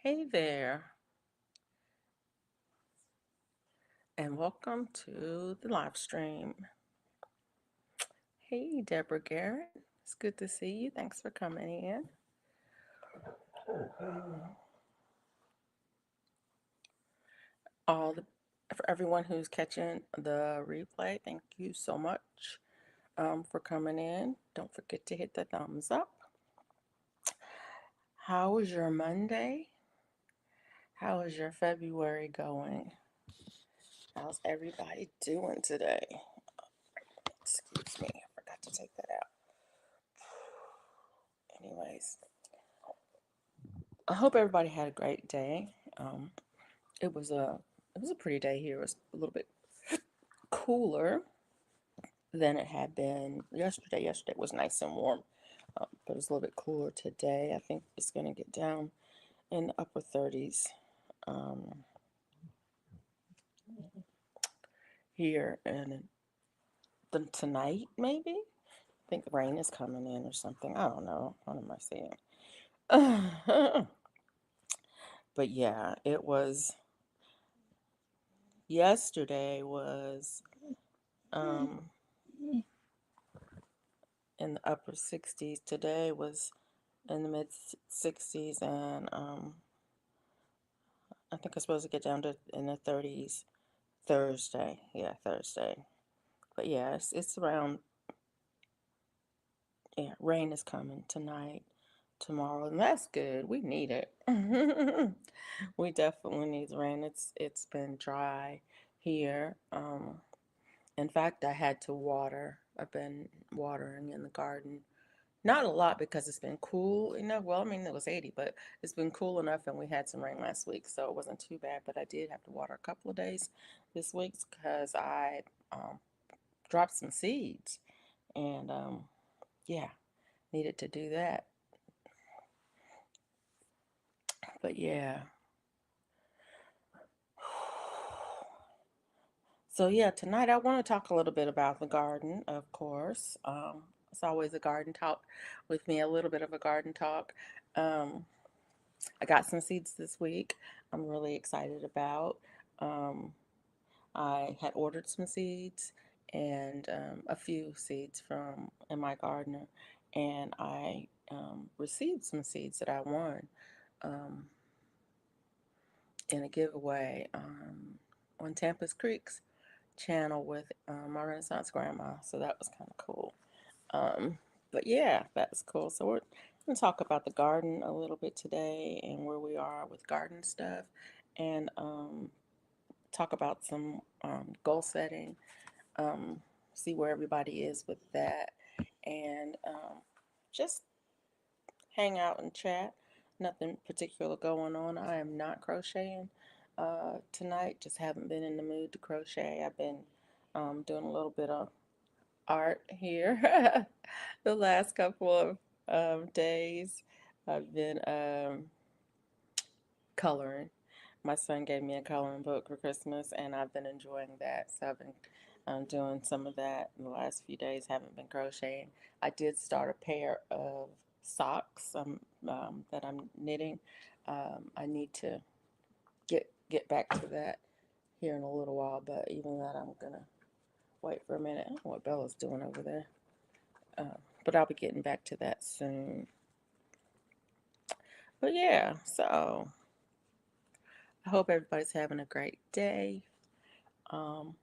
Hey there, and welcome to the live stream. Hey, Deborah Garrett. It's good to see you. Thanks for coming in. All the For everyone who's catching the replay, thank you so much for coming in. Don't forget to hit the thumbs up. How was your Monday? How is your February going? How's everybody doing today? Excuse me, I forgot to take that out. Anyways, I hope everybody had a great day. Um, it was a pretty day here. It was a little bit cooler than it had been yesterday. Yesterday was nice and warm, but it was a little bit cooler today. I think it's going to get down in the upper 30s here, and then tonight maybe. I think rain is coming in or something. I don't know. What am I saying? But yeah, it was. Yesterday was um, in the upper 60s. Today was in the mid 60s, and I think I'm supposed to get down to in the 30s Thursday. Yeah, Thursday. But yeah, it's around. Yeah, rain is coming tonight, tomorrow, and that's good. We need it. We definitely need the rain. It's been dry here. In fact, I had to water. I've been watering in the garden. Not a lot because it's been cool enough. Well, I mean, it was 80, but it's been cool enough, and we had some rain last week, so it wasn't too bad. But I did have to water a couple of days this week because I um, dropped some seeds, and yeah, needed to do that. But yeah, so yeah, tonight I want to talk a little bit about the garden, of course. It's always a garden talk with me, a little bit of a garden talk. Um, I got some seeds this week. I'm really excited about. Um, I had ordered some seeds and a few seeds from in my gardener, and I received some seeds that I won um, in a giveaway on Tampa's Creek's channel with my Renaissance grandma. So that was kind of cool. Um, but yeah, that's cool. So we're going to talk about the garden a little bit today and where we are with garden stuff, and talk about some goal setting, um, see where everybody is with that, and just hang out and chat. Nothing particular going on. I am not crocheting tonight, just haven't been in the mood to crochet. I've been doing a little bit of art here the last couple of days. I've been coloring. My son gave me a coloring book for Christmas, and I've been enjoying that. So I've been doing some of that in the last few days. Haven't been crocheting. I did start a pair of socks that I'm knitting. I need to get back to that here in a little while, but even that, I'm gonna wait for a minute. I don't know what Bella's doing over there, but I'll be getting back to that soon. But yeah, so I hope everybody's having a great day. Um,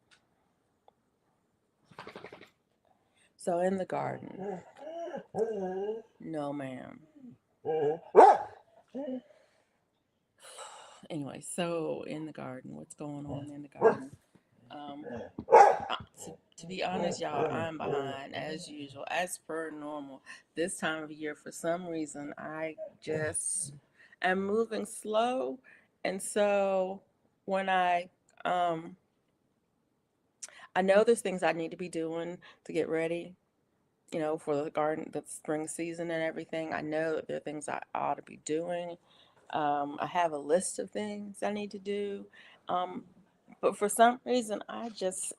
so in the garden, no ma'am. Anyway, so in the garden, what's going on in the garden? Um, to be honest, y'all, I'm behind as usual, as per normal. This time of year, for some reason, I just am moving slow, and so when um, I know there's things I need to be doing to get ready, for the garden, the spring season and everything. I know that there are things I ought to be doing. I have a list of things I need to do. Um, but for some reason, I just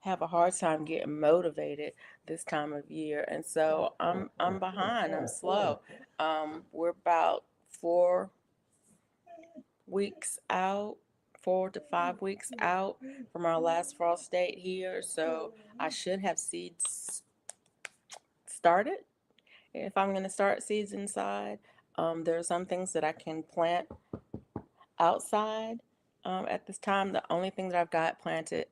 have a hard time getting motivated this time of year. And so I'm behind. I'm slow. We're about weeks out, 4 to 5 weeks out from our last frost date here. So I should have seeds started if I'm going to start seeds inside. There are some things that I can plant outside at this time. The only thing that I've got planted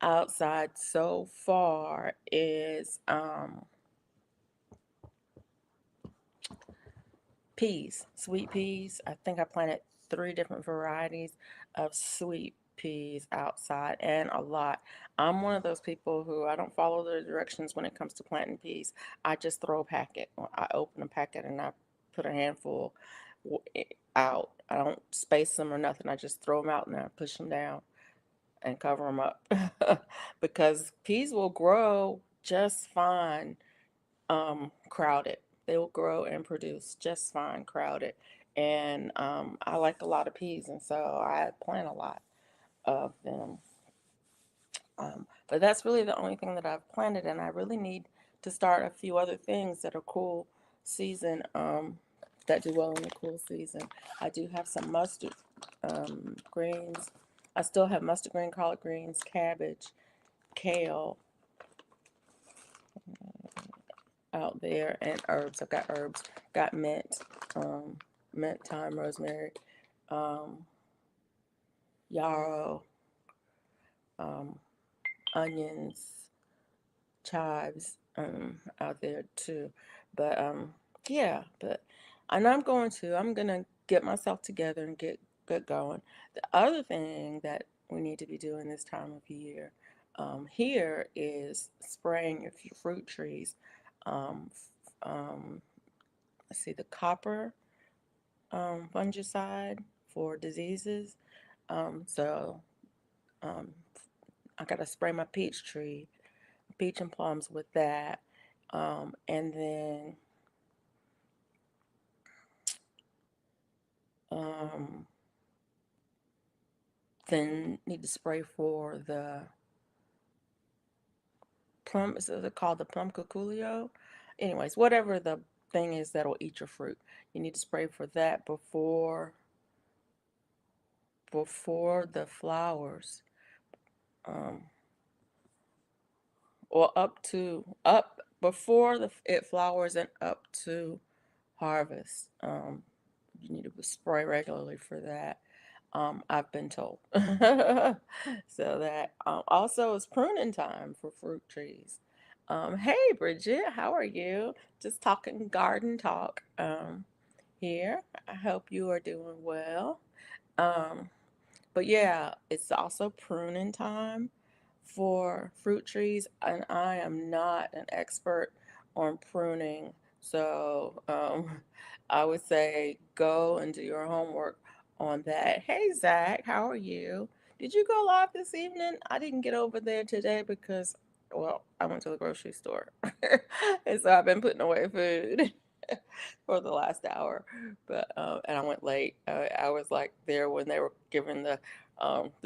outside so far is peas, sweet peas. I think I planted 3 different varieties of sweet peas outside, and a lot. I'm one of those people who I don't follow the directions when it comes to planting peas. I just throw a packet. I open a packet and I put a handful out. I don't space them or nothing. I just throw them out and I push them down and cover them up because peas will grow just fine crowded. They will grow and produce just fine crowded. And I like a lot of peas, and so I plant a lot of them. But that's really the only thing that I've planted, and I really need to start a few other things that are cool season, that do well in the cool season. I do have some mustard greens. I still have mustard green, collard greens, cabbage, kale out there, and herbs. I've got herbs, got mint, mint, thyme, rosemary, um, yarrow, um, onions, chives out there too. But yeah, but I know I'm gonna get myself together and get going. The other thing that we need to be doing this time of year here is spraying your fruit trees. Um, let's see, the copper fungicide for diseases. So um, I gotta spray my peach and plums with that. And um, then need to spray for the plum. Is it called the plum cuculio? Anyways, whatever the thing is that'll eat your fruit, you need to spray for that before the flowers. Um, or up before it flowers and up to harvest. You need to spray regularly for that. I've been told. So that also is pruning time for fruit trees. Hey Bridget, how are you? Just talking garden talk here. I hope you are doing well. Um, but yeah, it's also pruning time for fruit trees, and I am not an expert on pruning. So I would say go and do your homework on that. Hey, Zach, how are you? Did you go live this evening? I didn't get over there today because, well, I went to the grocery store. And so I've been putting away food for the last hour. But, and I went late. I was like there when they were giving the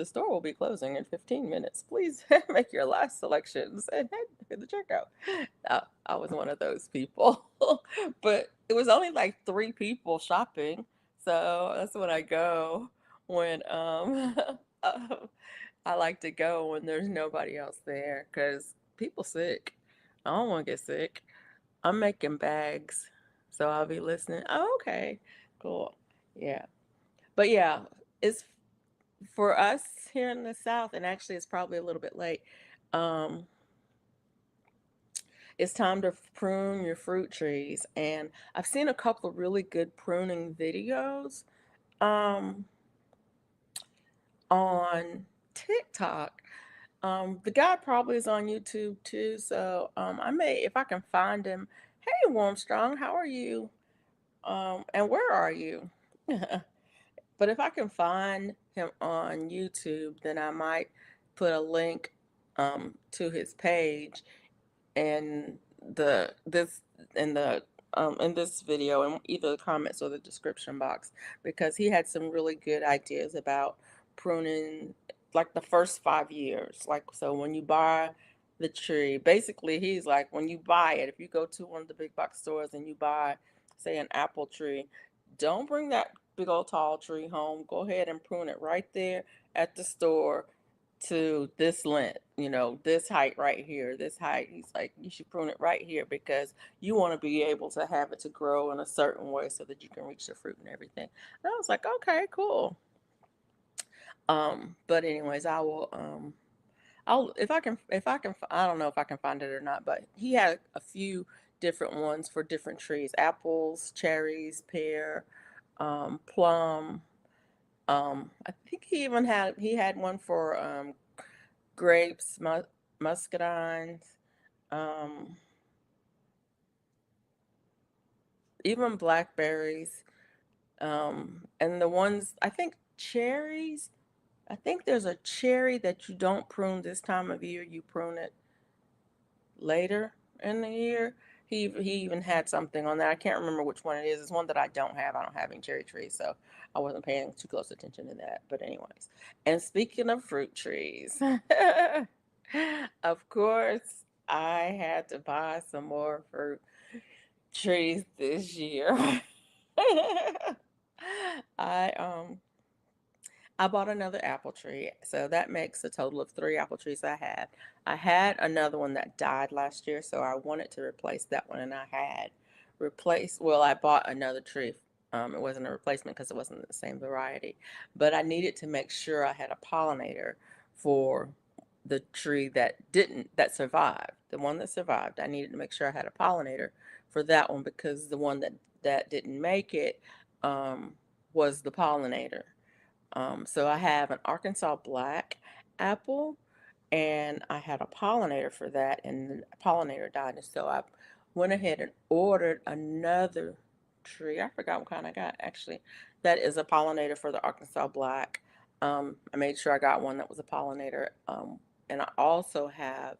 store will be closing in 15 minutes. Please make your last selections and head to the checkout. I was one of those people. But it was only like 3 people shopping. So that's when I go when I like to go when there's nobody else there because people sick. I don't want to get sick. I'm making bags. So I'll be listening. Oh, okay. Cool. Yeah. But yeah, it's for us here in the South, and actually it's probably a little bit late. Um, it's time to prune your fruit trees, and I've seen a couple of really good pruning videos um, on TikTok. The guy probably is on YouTube too, so I may, if I can find him. Hey, Warmstrong, how are you? And where are you? But if I can find him on YouTube, then I might put a link to his page and the this in this video in either the comments or the description box because he had some really good ideas about pruning like the first 5 years. Like so when you buy the tree, basically he's like when you buy it, if you go to one of the big box stores and you buy say an apple tree, don't bring that big old tall tree home, go ahead and prune it right there at the store to this length, this height right here, this height. He's like, you should prune it right here because you want to be able to have it to grow in a certain way so that you can reach the fruit and everything. And I was like, okay, cool. But anyways, I'll if I can I don't know if I can find it or not, but he had a few different ones for different trees: apples, cherries, pear, plum. I think he had one for grapes, muscadines, um, even blackberries, and the ones I think cherries. I think there's a cherry that you don't prune this time of year. You prune it later in the year. He even had something on that. I can't remember which one it is. It's one that I don't have. I don't have any cherry trees, so I wasn't paying too close attention to that. But anyways, and speaking of fruit trees, of course, I had to buy some more fruit trees this year. I um I bought another apple tree, so that makes a total of three apple trees I had. I had another one that died last year, so I wanted to replace that one, and I had I bought another tree. It wasn't a replacement because it wasn't the same variety, but I needed to make sure I had a pollinator for the tree that survived. The one that survived, I needed to make sure I had a pollinator for that one because the one that didn't make it was the pollinator. So I have an Arkansas black apple, and I had a pollinator for that, and the pollinator died. And so I went ahead and ordered another tree. I forgot what kind I got actually. That is a pollinator for the Arkansas black. I made sure I got one that was a pollinator. And I also have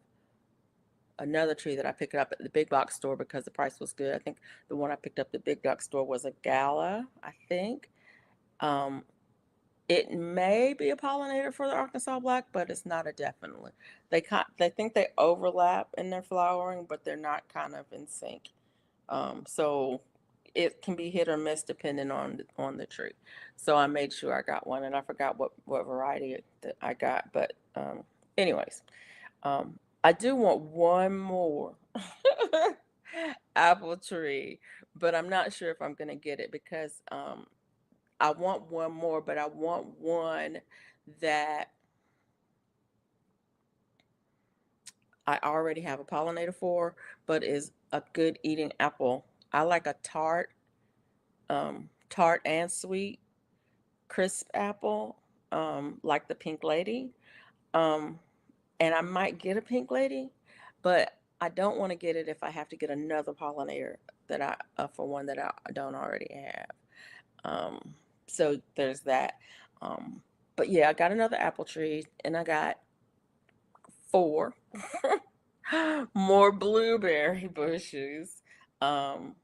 another tree that I picked up at the big box store because the price was good. I think the one I picked up at the big box store was a Gala, I think. Um, it may be a pollinator for the Arkansas black, but it's not a definitely. They think they overlap in their flowering, but they're not kind of in sync. So it can be hit or miss depending on the tree. So I made sure I got one, and I forgot what variety that I got. But anyways, I do want one more apple tree, but I'm not sure if I'm gonna get it because I want one more, but I want one that I already have a pollinator for, but is a good eating apple. I like a tart and sweet, crisp apple, like the pink lady. Um, and I might get a pink lady, but I don't want to get it if I have to get another pollinator that for one that I don't already have. Um, so there's that. Um, but yeah, I got another apple tree, and I got four more blueberry bushes. Um,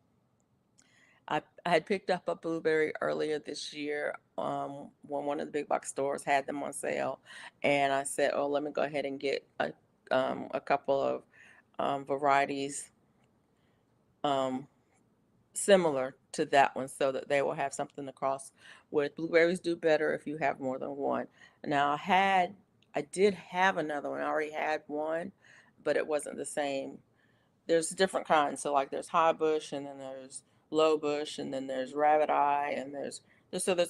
I had picked up a blueberry earlier this year when one of the big box stores had them on sale, and I said, "Oh, let me go ahead and get a couple of varieties um, similar to that one so that they will have something to cross with. Blueberries do better if you have more than one. Now I did have another one. I already had one, but it wasn't the same. There's different kinds. So like there's high bush, and then there's low bush, and then there's rabbit eye, and there's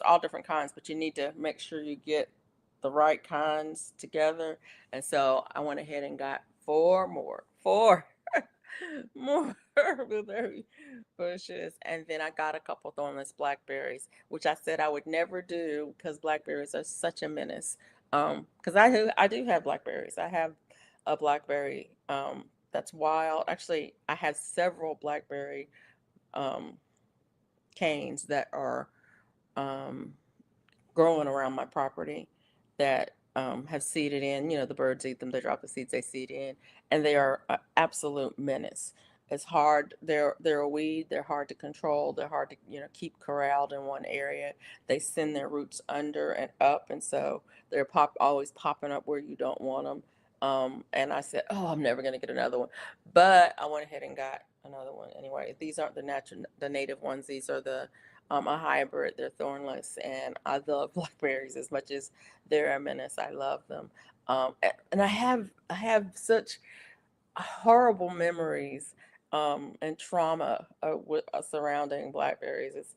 all different kinds, but you need to make sure you get the right kinds together. And so I went ahead and got four more blueberry bushes, and then I got a couple thornless blackberries, which I said I would never do because blackberries are such a menace. Because I do have blackberries. I have a blackberry that's wild. Actually, I have several blackberry um, canes that are um, growing around my property that have seeded in. The birds eat them. They drop the seeds. They seed in, and they are an absolute menace. It's hard. They're a weed. They're hard to control. They're hard to keep corralled in one area. They send their roots under and up, and so they're always popping up where you don't want them. And I said, oh, I'm never gonna get another one, but I went ahead and got another one anyway. These aren't the native ones. These are the a hybrid. They're thornless, and I love blackberries as much as they're a menace. I love them. And I have such horrible memories and trauma surrounding blackberries. It's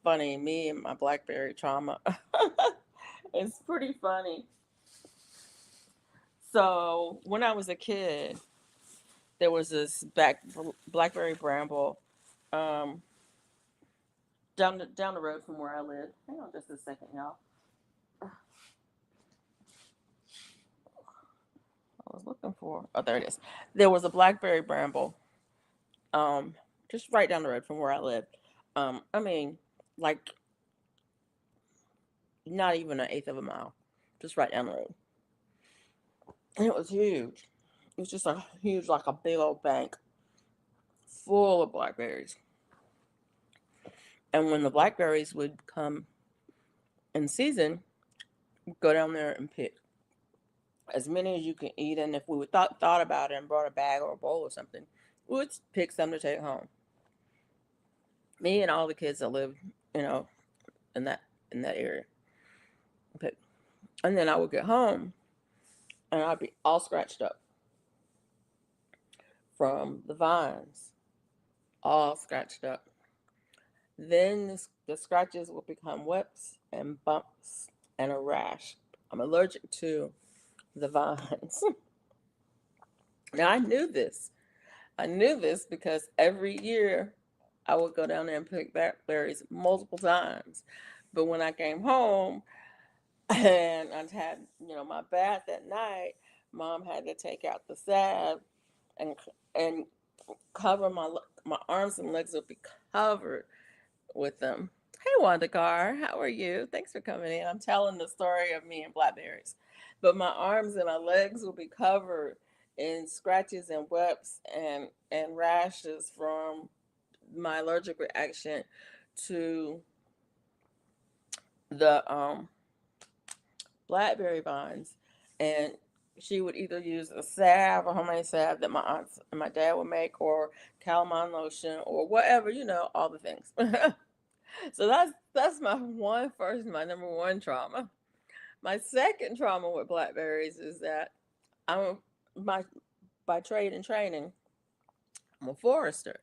funny, me and my blackberry trauma. It's pretty funny. So when I was a kid, there was this blackberry bramble um, down the road from where I live. Hang on just a second, y'all. I was looking for. Oh, there it is. There was a blackberry bramble, um, just right down the road from where I live. I mean, like not even an eighth of a mile, just right down the road, and it was huge. It was just a huge, like a big old bank full of blackberries. And when the blackberries would come in season, go down there and pick as many as you can eat. And if we would thought about it and brought a bag or a bowl or something, we would pick some to take home. Me and all the kids that live, you know, in that area. Okay. And then I would get home and I'd be all scratched up from the vines, all scratched up. Then the scratches will become whips and bumps and a rash. I'm allergic to the vines. Now I knew this. I knew this because every year I would go down there and pick blackberries multiple times. But when I came home and I had, my bath at night, mom had to take out the salve and and cover my arms and legs would be covered with them. Hey, Wandakar, how are you? Thanks for coming in. I'm telling the story of me and blackberries. But my arms and my legs will be covered in scratches and webs and rashes from my allergic reaction to the blackberry vines. And she would either use a salve, a homemade salve that my aunts and my dad would make, or calamine lotion, or whatever, all the things. So that's my number one trauma. My second trauma with blackberries is that I'm my by trade and training, I'm a forester.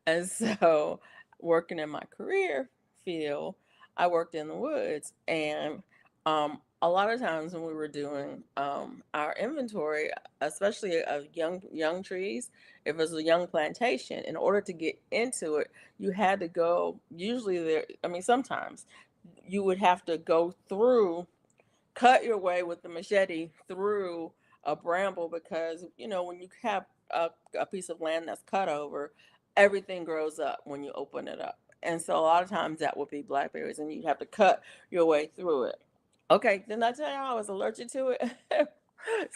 And so working in my career field, I worked in the woods and a lot of times when we were doing our inventory, especially of young trees, if it was a young plantation, in order to get into it, you had to go. Usually, sometimes you would have to go through, cut your way with the machete through a bramble because when you have a piece of land that's cut over, everything grows up when you open it up, and so a lot of times that would be blackberries and you'd have to cut your way through it. Okay, didn't I tell you I was allergic to it?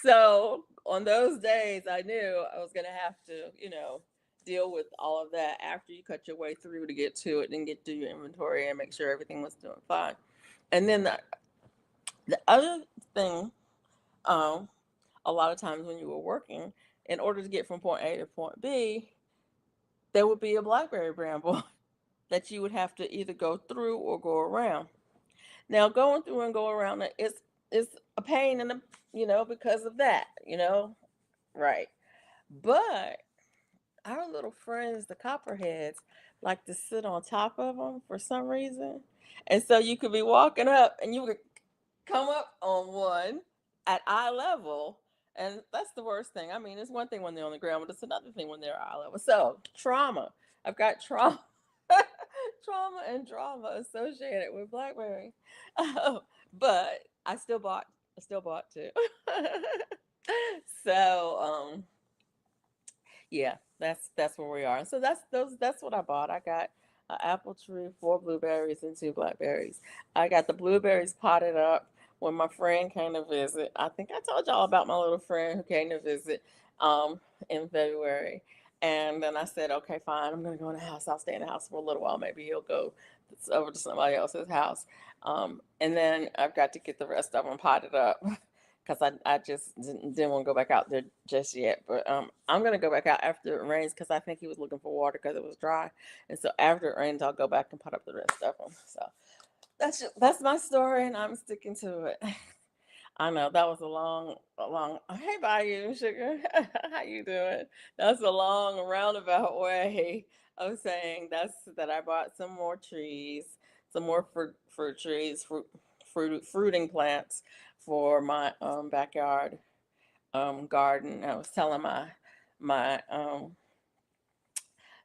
So on those days I knew I was gonna have to deal with all of that after you cut your way through to get to it and get through your inventory and make sure everything was doing fine. And then the other thing, um, a lot of times when you were working, in order to get from point A to point B, there would be a blackberry bramble that you would have to either go through or go around. Now, going through and go around it's a pain in the because of that, right? But our little friends, the copperheads, like to sit on top of them for some reason, and so you could be walking up and you would come up on one at eye level. And that's the worst thing. I mean, it's one thing when they're on the ground, but it's another thing when they're eye level. So, trauma. I've got trauma, trauma and drama associated with BlackBerry. But I still bought two. So, yeah, that's where we are. So that's what I bought. I got an apple tree, four blueberries, and two blackberries. I got the blueberries potted up when my friend came to visit. I think I told y'all about my little friend who came to visit in February. And then I said, okay, fine, I'm gonna go in the house. I'll stay in the house for a little while. Maybe he'll go over to somebody else's house. And then I've got to get the rest of them potted up because I just didn't want to go back out there just yet. But I'm gonna go back out after it rains because I think he was looking for water because it was dry. And so after it rains, I'll go back and put up the rest of them. So that's my story, and I'm sticking to it. I know that was a long. Hey, Bayou Sugar, how you doing? That's a long roundabout way of saying that I bought some more trees, some more fruit trees, fruiting plants for my backyard garden. I was telling my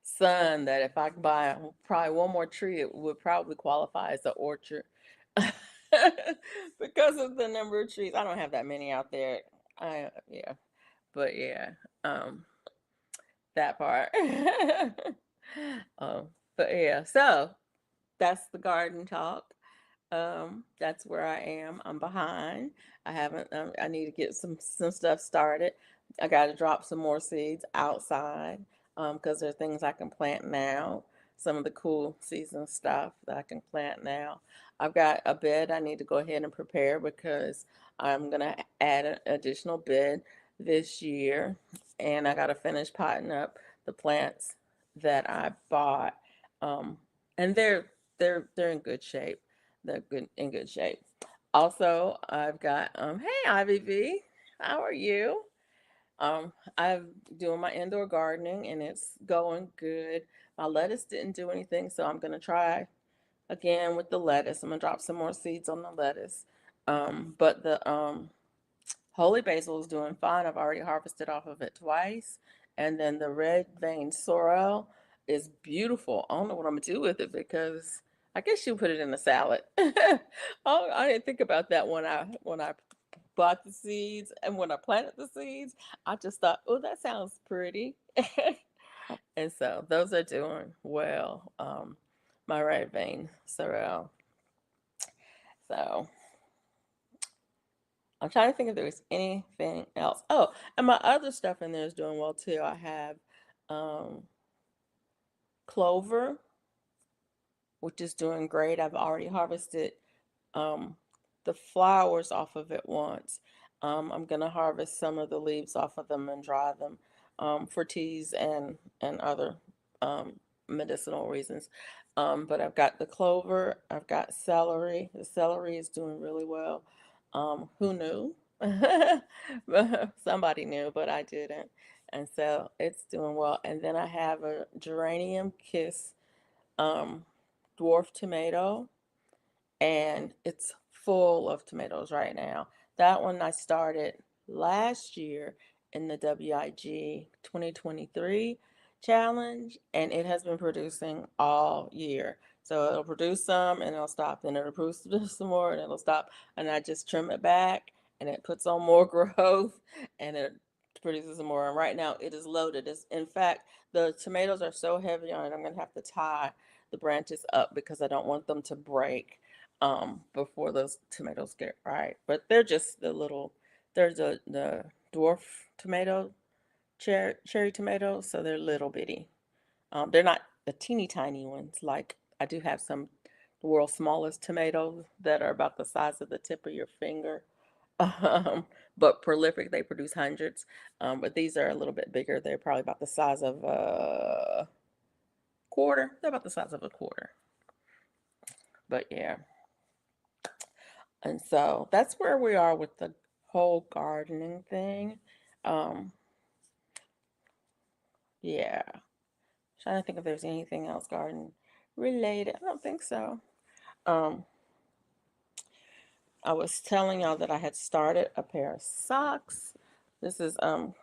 son that if I could buy probably one more tree, it would probably qualify as an orchard. Because of the number of trees. I don't have that many out there. Yeah, but yeah, um, that part. um, but yeah, so that's the garden talk. That's where I am. I'm behind. I haven't. I need to get some stuff started. I got to drop some more seeds outside. Because there are things I can plant now. Some of the cool season stuff that I can plant now. I've got a bed I need to go ahead and prepare because I'm gonna add an additional bed this year, and I got to finish potting up the plants that I bought. Um, and they're in good shape. They're good in good shape. Also, I've got hey Ivy V, how are you? I'm doing my indoor gardening and it's going good. My lettuce didn't do anything, so I'm gonna try again with the lettuce. I'm gonna drop some more seeds on the lettuce. But the holy basil is doing fine. I've already harvested off of it twice. And then the red vein sorrel is beautiful. I don't know what I'm gonna do with it because I guess you put it in a salad. Oh, I didn't think about that when I bought the seeds and when I planted the seeds. I just thought, oh, that sounds pretty. And so those are doing well. My red vein sorrel. So I'm trying to think if there was anything else. Oh, and my other stuff in there is doing well too. I have um, clover, which is doing great. I've already harvested um, the flowers off of it once. I'm gonna harvest some of the leaves off of them and dry them for teas and other um, medicinal reasons. But I've got the clover. I've got celery. The celery is doing really well. Who knew? Somebody knew, but I didn't. And so it's doing well. And then I have a geranium kiss um, dwarf tomato and it's full of tomatoes right now. That one I started last year in the WIG 2023 challenge, and it has been producing all year. So it'll produce some and it'll stop, then it'll produce some more and it'll stop, and I just trim it back and it puts on more growth and it produces some more. And right now it is loaded. In fact, the tomatoes are so heavy on it, I'm gonna have to tie the branches up because I don't want them to break before those tomatoes get right. But they're just there's the dwarf tomato, cherry tomatoes, so they're little bitty. They're not the teeny tiny ones. Like I do have some the world's smallest tomatoes that are about the size of the tip of your finger. But prolific, they produce hundreds. But these are a little bit bigger. They're probably about the size of a quarter. They're about the size of a quarter. But yeah. And so that's where we are with the whole gardening thing. Um, yeah. Trying to think if there's anything else garden related. I don't think so. Um, I was telling y'all that I had started a pair of socks. This is um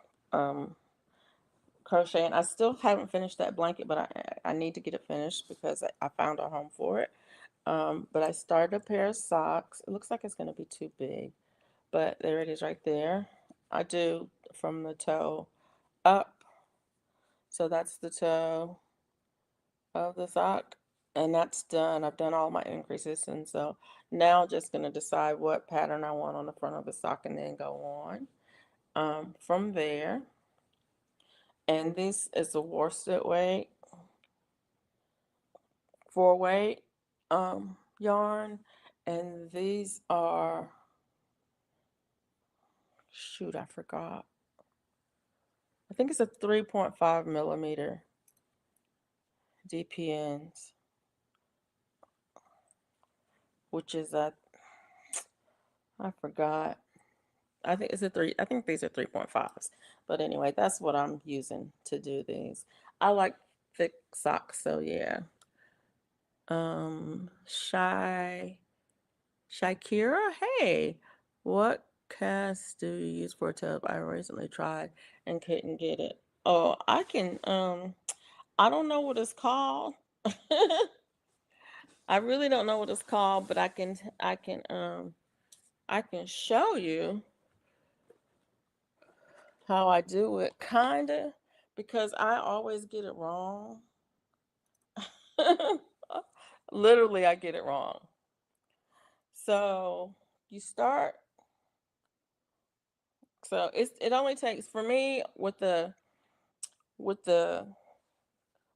crocheting. I still haven't finished that blanket, but I need to get it finished because I found a home for it. But I started a pair of socks. It looks like it's gonna be too big, but there it is right there. I do from the toe up. So that's the toe of the sock. And that's done. I've done all my increases. And so now I'm just going to decide what pattern I want on the front of the sock and then go on from there. And this is a worsted weight, 4 weight yarn. And these are shoot, I forgot. I think it's a 3.5 millimeter DPNs, which is I forgot. I think it's a three. I think these are 3.5s. But anyway, that's what I'm using to do these. I like thick socks, so yeah. Shakira, hey, what cast do you use for a tub? I recently tried and couldn't get it. Oh, I don't know what it's called. I really don't know what it's called, but I can show you how I do it, kinda, because I always get it wrong. Literally, I get it wrong. So you start. So it only takes for me with the with the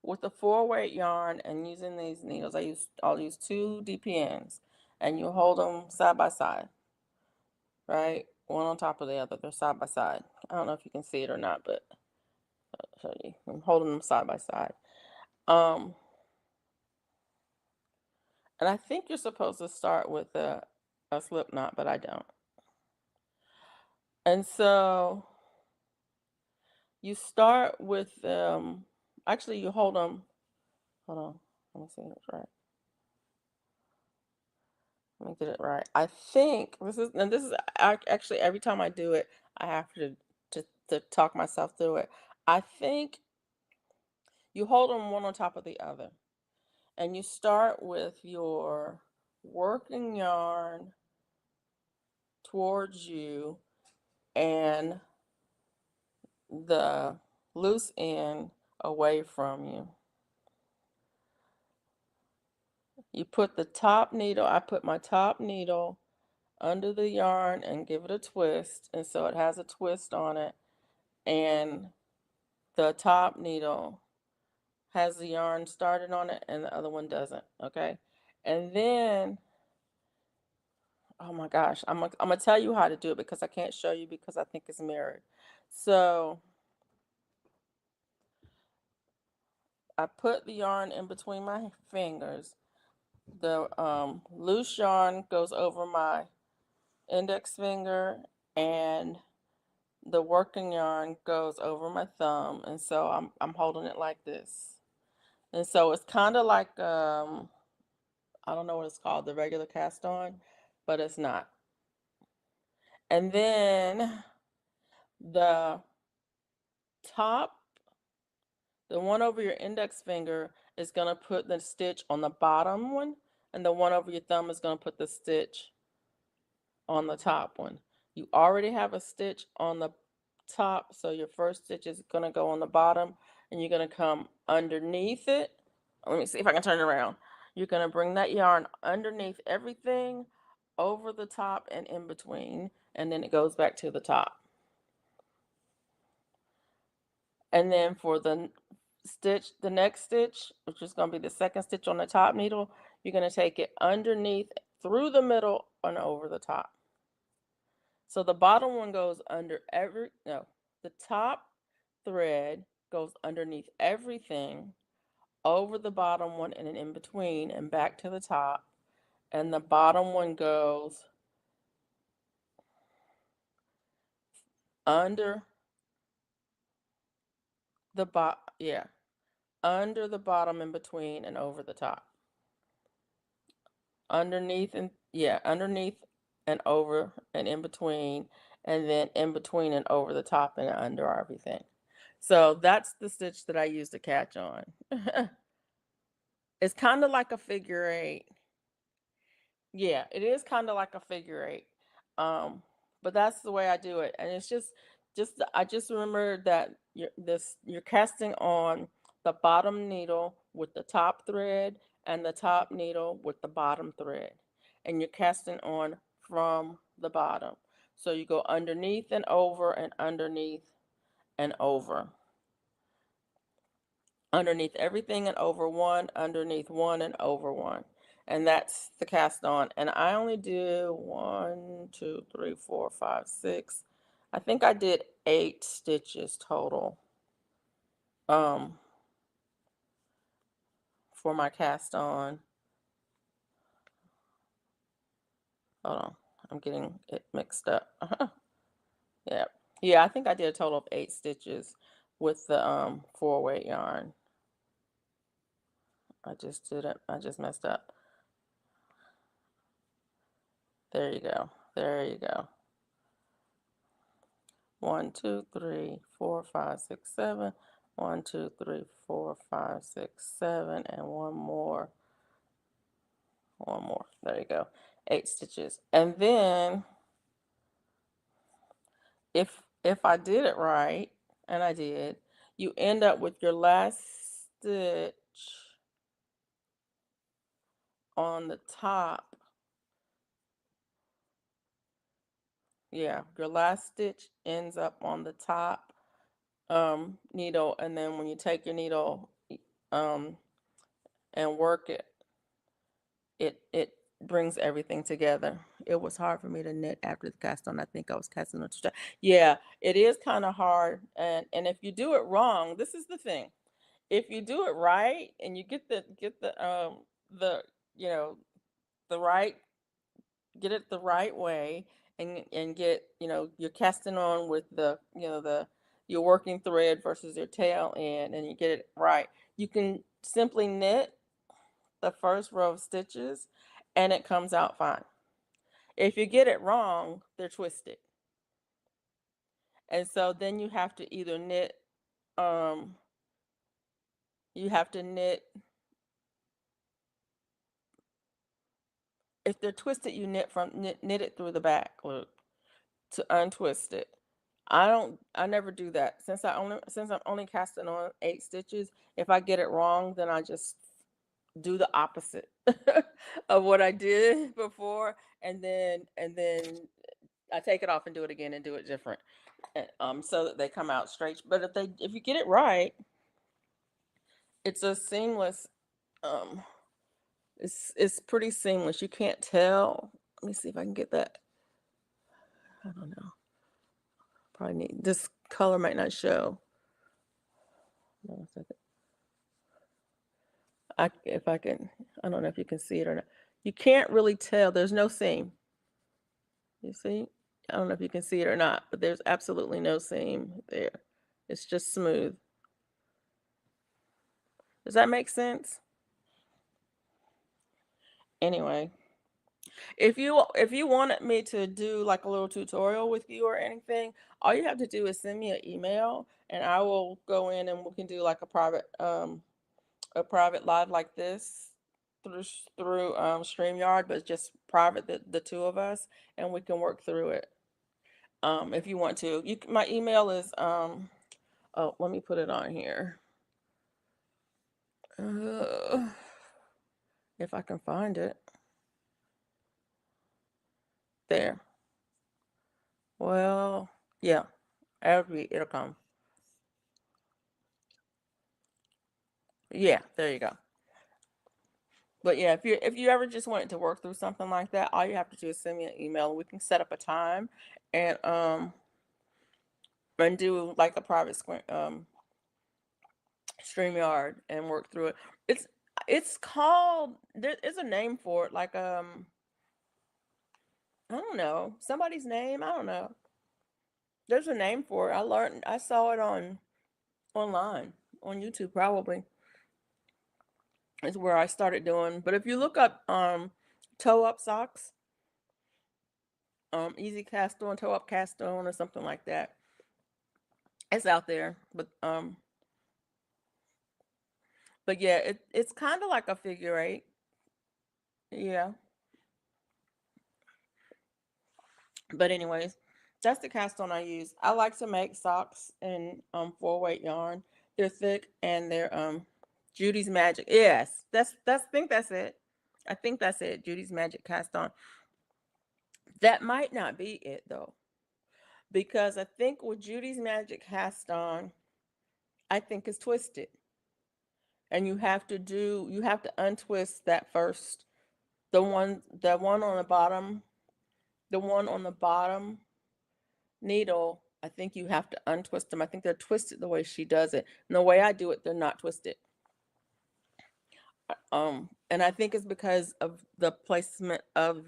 4-weight yarn and using these needles. I'll use two DPNs, and you hold them side by side, right? One on top of the other. They're side by side. I don't know if you can see it or not, but I'll show you. I'm holding them side by side. Um, and I think you're supposed to start with a slip knot, but I don't. And so you start with actually you hold them. Hold on. Let me see if it's right. Let me get it right. I think this is actually every time I do it, I have to talk myself through it. I think you hold them one on top of the other, and you start with your working yarn towards you and the loose end away from you. You put the top needle, I put my top needle under the yarn and give it a twist, and so it has a twist on it, and the top needle has the yarn started on it and the other one doesn't, okay? And then, oh my gosh, I'm gonna tell you how to do it because I can't show you because I think it's mirrored. So I put the yarn in between my fingers. The loose yarn goes over my index finger, and the working yarn goes over my thumb, and so I'm holding it like this. And so it's kind of like I don't know what it's called, the regular cast on, but it's not. And then the top, the one over your index finger is going to put the stitch on the bottom one, and the one over your thumb is going to put the stitch on the top one. You already have a stitch on the top, so your first stitch is going to go on the bottom, and you're going to come underneath it. Let me see if I can turn it around. You're going to bring that yarn underneath everything, over the top and in between, and then it goes back to the top. And then for the next stitch, which is going to be the second stitch on the top needle, you're going to take it underneath, through the middle, and over the top. So the bottom one goes under the top thread goes underneath everything, over the bottom one and in between and back to the top. And the bottom one goes under under the bottom, in between and over the top. Underneath and over and in between, and then in between and over the top and under everything. So that's the stitch that I use to catch on. It's kind of like a figure eight. Yeah, it is kind of like a figure eight. But that's the way I do it. And it's I just remember that you're casting on the bottom needle with the top thread and the top needle with the bottom thread. And you're casting on from the bottom. So you go underneath and over and underneath and over. Underneath everything and over one, underneath one and over one. And that's the cast on. And I only do 1, 2, 3, 4, 5, 6. I think I did 8 stitches total um for my cast on. Hold on. I'm getting it mixed up. Yeah. Yeah, I think I did a total of 8 stitches with the 4-weight yarn. I just messed up. There you go. There you go. 1, 2, 3, 4, 5, 6, 7. 1, 2, 3, 4, 5, 6, 7, and one more. One more. There you go. 8 stitches. And then if I did it right, and I did, you end up with your last stitch on the top. Yeah, your last stitch ends up on the top needle, and then when you take your needle um and work it, it brings everything together. It was hard for me to knit after the cast on. I think I was casting on two. Yeah, it is kind of hard, and if you do it wrong, this is the thing. If you do it right and you get the you know the right get it the right way, and get, you're casting on with the, the your working thread versus your tail end, and you get it right, you can simply knit the first row of stitches and it comes out fine. If you get it wrong, they're twisted. And so then um you have to knit. If they're twisted, you knit it through the back loop to untwist it. I never do that. Since I'm only casting on 8 stitches, if I get it wrong, then I just do the opposite of what I did before, and then I take it off and do it again and do it different, so that they come out straight. But if you get it right, it's a seamless. Um, it's pretty seamless. You can't tell. Let me see if I can get that. I don't know. Probably need this color might not show. Hold on a second. If I can, I don't know if you can see it or not. You can't really tell. There's no seam. You see? I don't know if you can see it or not, but there's absolutely no seam there. It's just smooth. Does that make sense? Anyway, if you wanted me to do like a little tutorial with you or anything, all you have to do is send me an email and I will go in and we can do like a private live like this through StreamYard, but just private, the two of us, and we can work through it. If you want to. My email is oh, let me put it on here. Uh, if I can find it. There. Well, yeah. It'll come. Yeah, there you go. But yeah, if you ever just wanted to work through something like that, all you have to do is send me an email and we can set up a time and do like a private StreamYard and work through it. It's it's called, there is a name for it, like I don't know, somebody's name, I don't know. There's a name for it. I saw it online on YouTube probably. Is where I started doing. But if you look up toe up socks, easy cast on, toe up cast on, or something like that, it's out there. But yeah, it's kind of like a figure eight. Yeah. But anyways, that's the cast on I use. I like to make socks in 4-weight yarn. They're thick and they're Judy's Magic. Yes, that's I think that's it. I think that's it. Judy's Magic cast on. That might not be it though, because I think with Judy's Magic cast on, I think it's twisted, and you have to untwist that first, the one on the bottom needle I think you have to untwist them. I think they're twisted the way she does it. And the way I do it, they're not twisted. And I think it's because of the placement of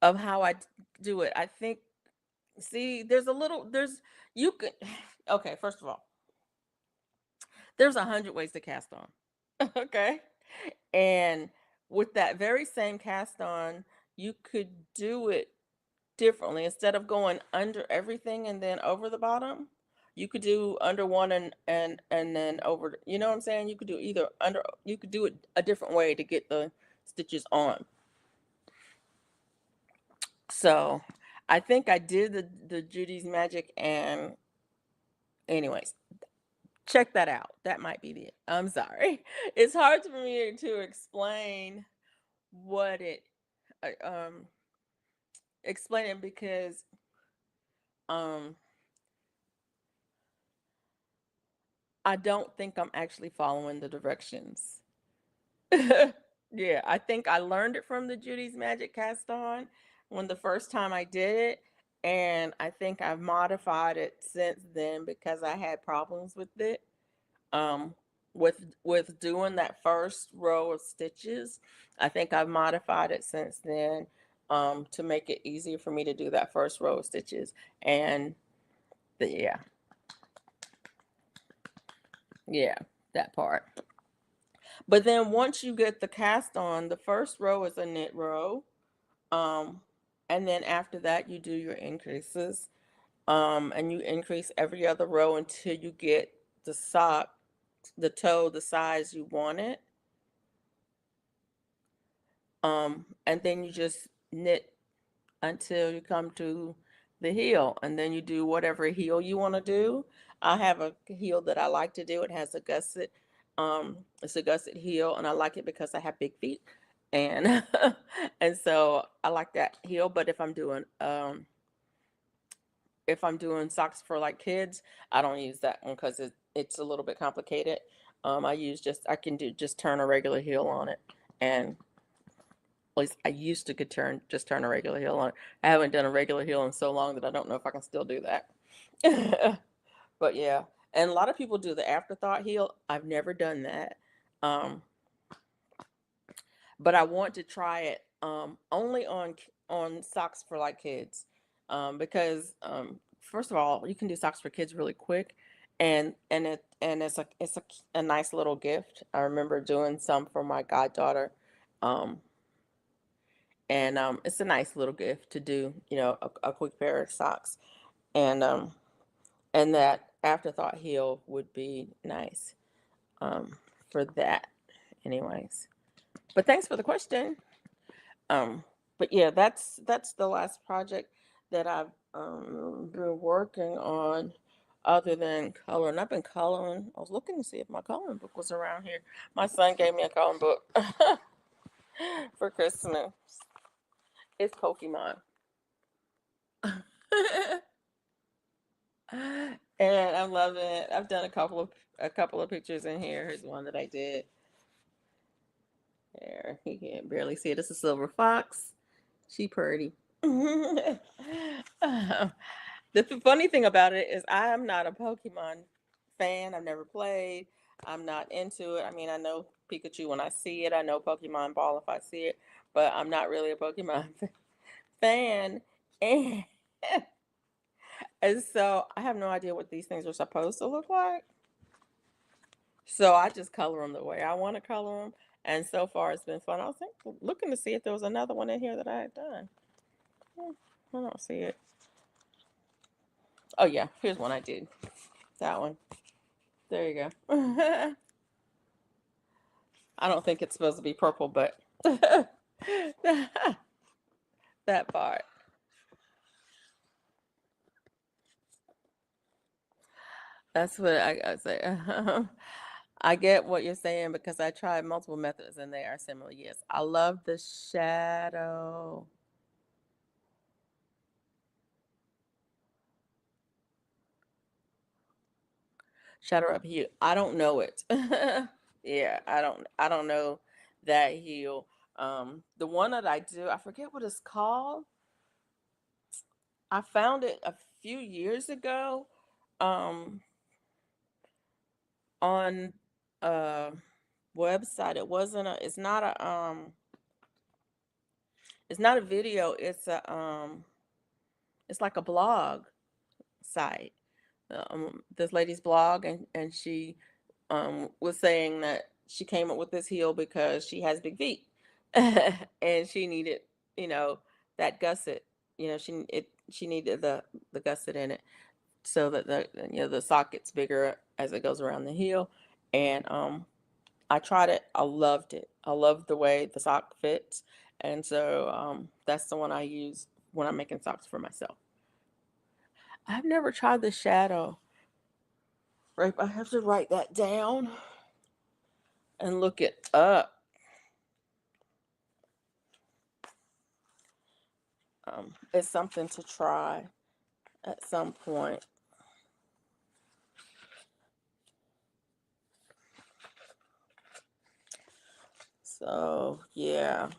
how do it. I think, see, you could, okay, first of all, there's 100 ways to cast on. Okay. And with that very same cast on, you could do it differently. Instead of going under everything and then over the bottom, you could do under one and then over. You know what I'm saying? You could do either under. You could do it a different way to get the stitches on. So, I think I did the Judy's Magic, and anyways, check that out. That might be it. I'm sorry. It's hard for me to explain what it explain it because um I don't think I'm actually following the directions. Yeah, I think I learned it from the Judy's Magic cast on when the first time I did it, and I think I've modified it since then because I had problems with it. Um with doing that first row of stitches. I think I've modified it since then to make it easier for me to do that first row of stitches. And yeah, yeah, that part. But then once you get the cast on, the first row is a knit row. Um, and then after that, you do your increases. And you increase every other row until you get the sock, the toe, the size you want it. And then you just knit until you come to the heel, and then you do whatever heel you want to do. I have a heel that I like to do. It has a gusset. It's a gusset heel, and I like it because I have big feet, and and so I like that heel. But if I'm doing socks for like kids, I don't use that one because it's a little bit complicated. I can do just turn a regular heel on it, and at least I used to could turn a regular heel on. I haven't done a regular heel in so long that I don't know if I can still do that. But yeah, and a lot of people do the afterthought heel. I've never done that. Um, but I want to try it only on socks for like kids. Because first of all, you can do socks for kids really quick, and it's a nice little gift. I remember doing some for my goddaughter. Um, and it's a nice little gift to do, a quick pair of socks, and and that afterthought heel would be nice um, for that, anyways. But thanks for the question. Um, but yeah, that's the last project that I've been working on, other than coloring. I've been coloring. I was looking to see if my coloring book was around here. My son gave me a coloring book for Christmas. It's Pokemon. And I'm loving it. I've done a couple of pictures in here. Here's one that I did. There, you can barely see it. It's a silver fox. She pretty. The funny thing about it is I am not a Pokemon fan. I've never played. I'm not into it. I mean, I know Pikachu when I see it. I know Pokemon Ball if I see it, but I'm not really a Pokemon fan. And, and so I have no idea what these things are supposed to look like. So I just color them the way I want to color them. And so far it's been fun. I was looking to see if there was another one in here that I had done. I don't see it. Oh yeah, here's one I did. That one. There you go. I don't think it's supposed to be purple, but that part. That's what I say. I get what you're saying because I tried multiple methods and they are similar. Yes, I love the shadow. Shadow up heel. I don't know it. Yeah, I don't know that heel. The one that I do, I forget what it's called. I found it a few years ago, um, on a website. It's not a video, it's like a blog site. This lady's blog, and she was saying that she came up with this heel because she has big feet, and she needed, you know, that gusset. She needed the gusset in it so that the sock gets bigger as it goes around the heel. And I tried it. I loved it. I loved the way the sock fits, and so that's the one I use when I'm making socks for myself. I've never tried the shadow. Right, I have to write that down and look it up. It's something to try at some point. So yeah,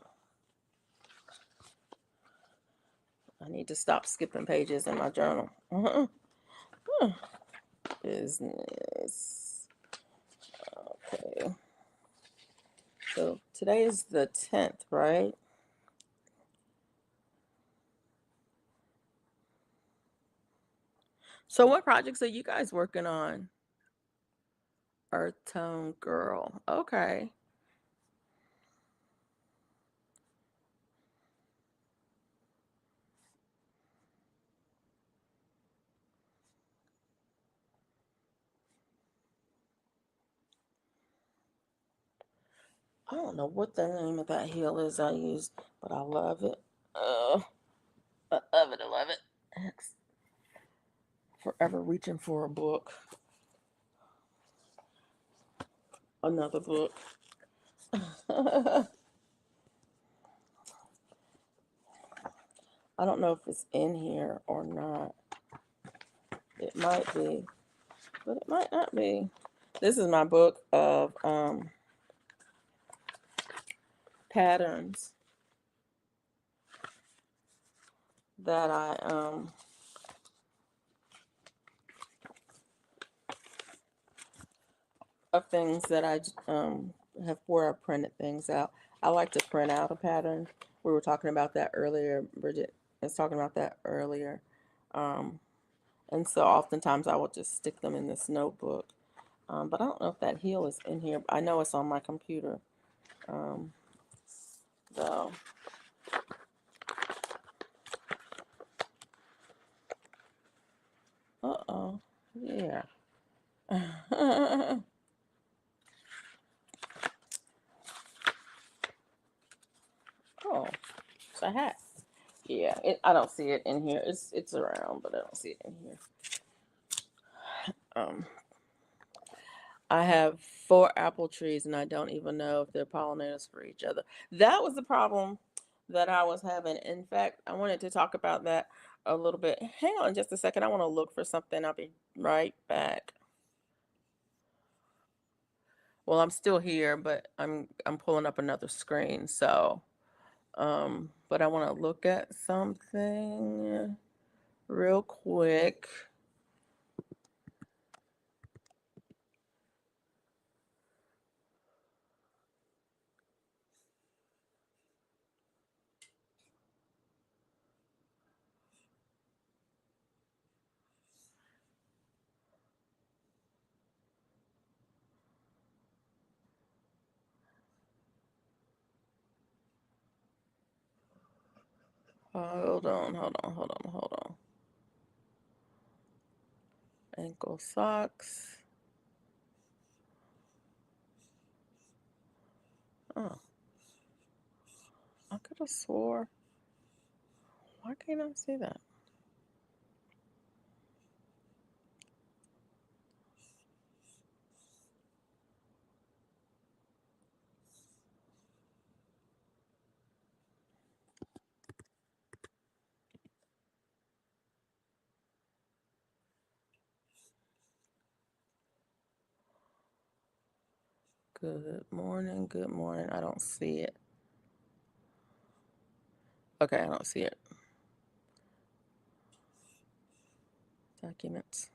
I need to stop skipping pages in my journal. Business. Okay. So today is the 10th, right? So what projects are you guys working on? Earth Tone Girl. Okay. I don't know what the name of that heel is I used, but I love it. I love it. I love it. It's forever reaching for a book. Another book. I don't know if it's in here or not. It might be, but it might not be. This is my book of patterns that I of things that I have where I printed things out. I like to print out a pattern. We were talking about that earlier. Bridget was talking about that earlier. Um, and so oftentimes I will just stick them in this notebook. But I don't know if that heel is in here. I know it's on my computer. Um, so, uh-oh. Yeah. Oh, it's a hat. Yeah, I don't see it in here. It's around, but I don't see it in here. Um, I have four apple trees, and I don't even know if they're pollinators for each other. That was the problem that I was having. In fact, I wanted to talk about that a little bit. Hang on just a second. I want to look for something. I'll be right back. Well, I'm still here, but I'm pulling up another screen. So, but I want to look at something real quick. Hold on, hold on, hold on, hold on. Ankle socks. Oh, I could have swore. Why can't I see that? Good morning, good morning. I don't see it. Okay, I don't see it. Documents.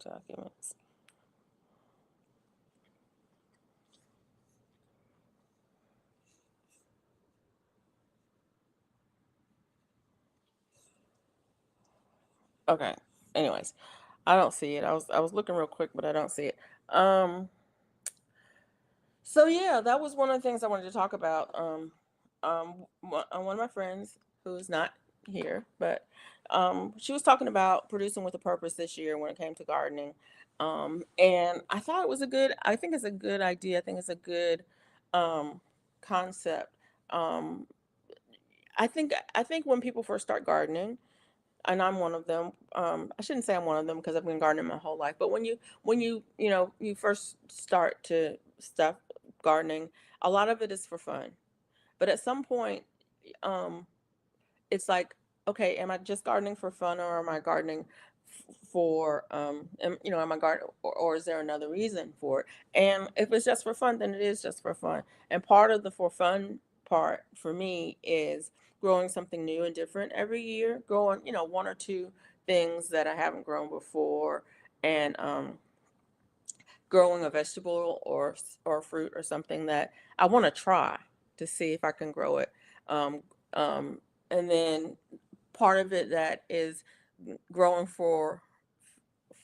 Documents. Okay. Anyways, I don't see it. I was looking real quick, but I don't see it. Um so yeah, that was one of the things I wanted to talk about. One of my friends who's not here, but she was talking about producing with a purpose this year when it came to gardening. And I thought it was a good I think it's a good idea. I think it's a good um concept. Um I think when people first start gardening, and I'm one of them. I shouldn't say I'm one of them because I've been gardening my whole life. But when you first start to stuff gardening, a lot of it is for fun. But at some point, um, it's like, okay, am I just gardening for fun, or am I gardening for am I garden, or is there another reason for it? And if it's just for fun, then it is just for fun. And part of the for fun part for me is growing something new and different every year, growing, one or two things that I haven't grown before, and growing a vegetable or fruit or something that I want to try to see if I can grow it. Um, and then part of it that is growing for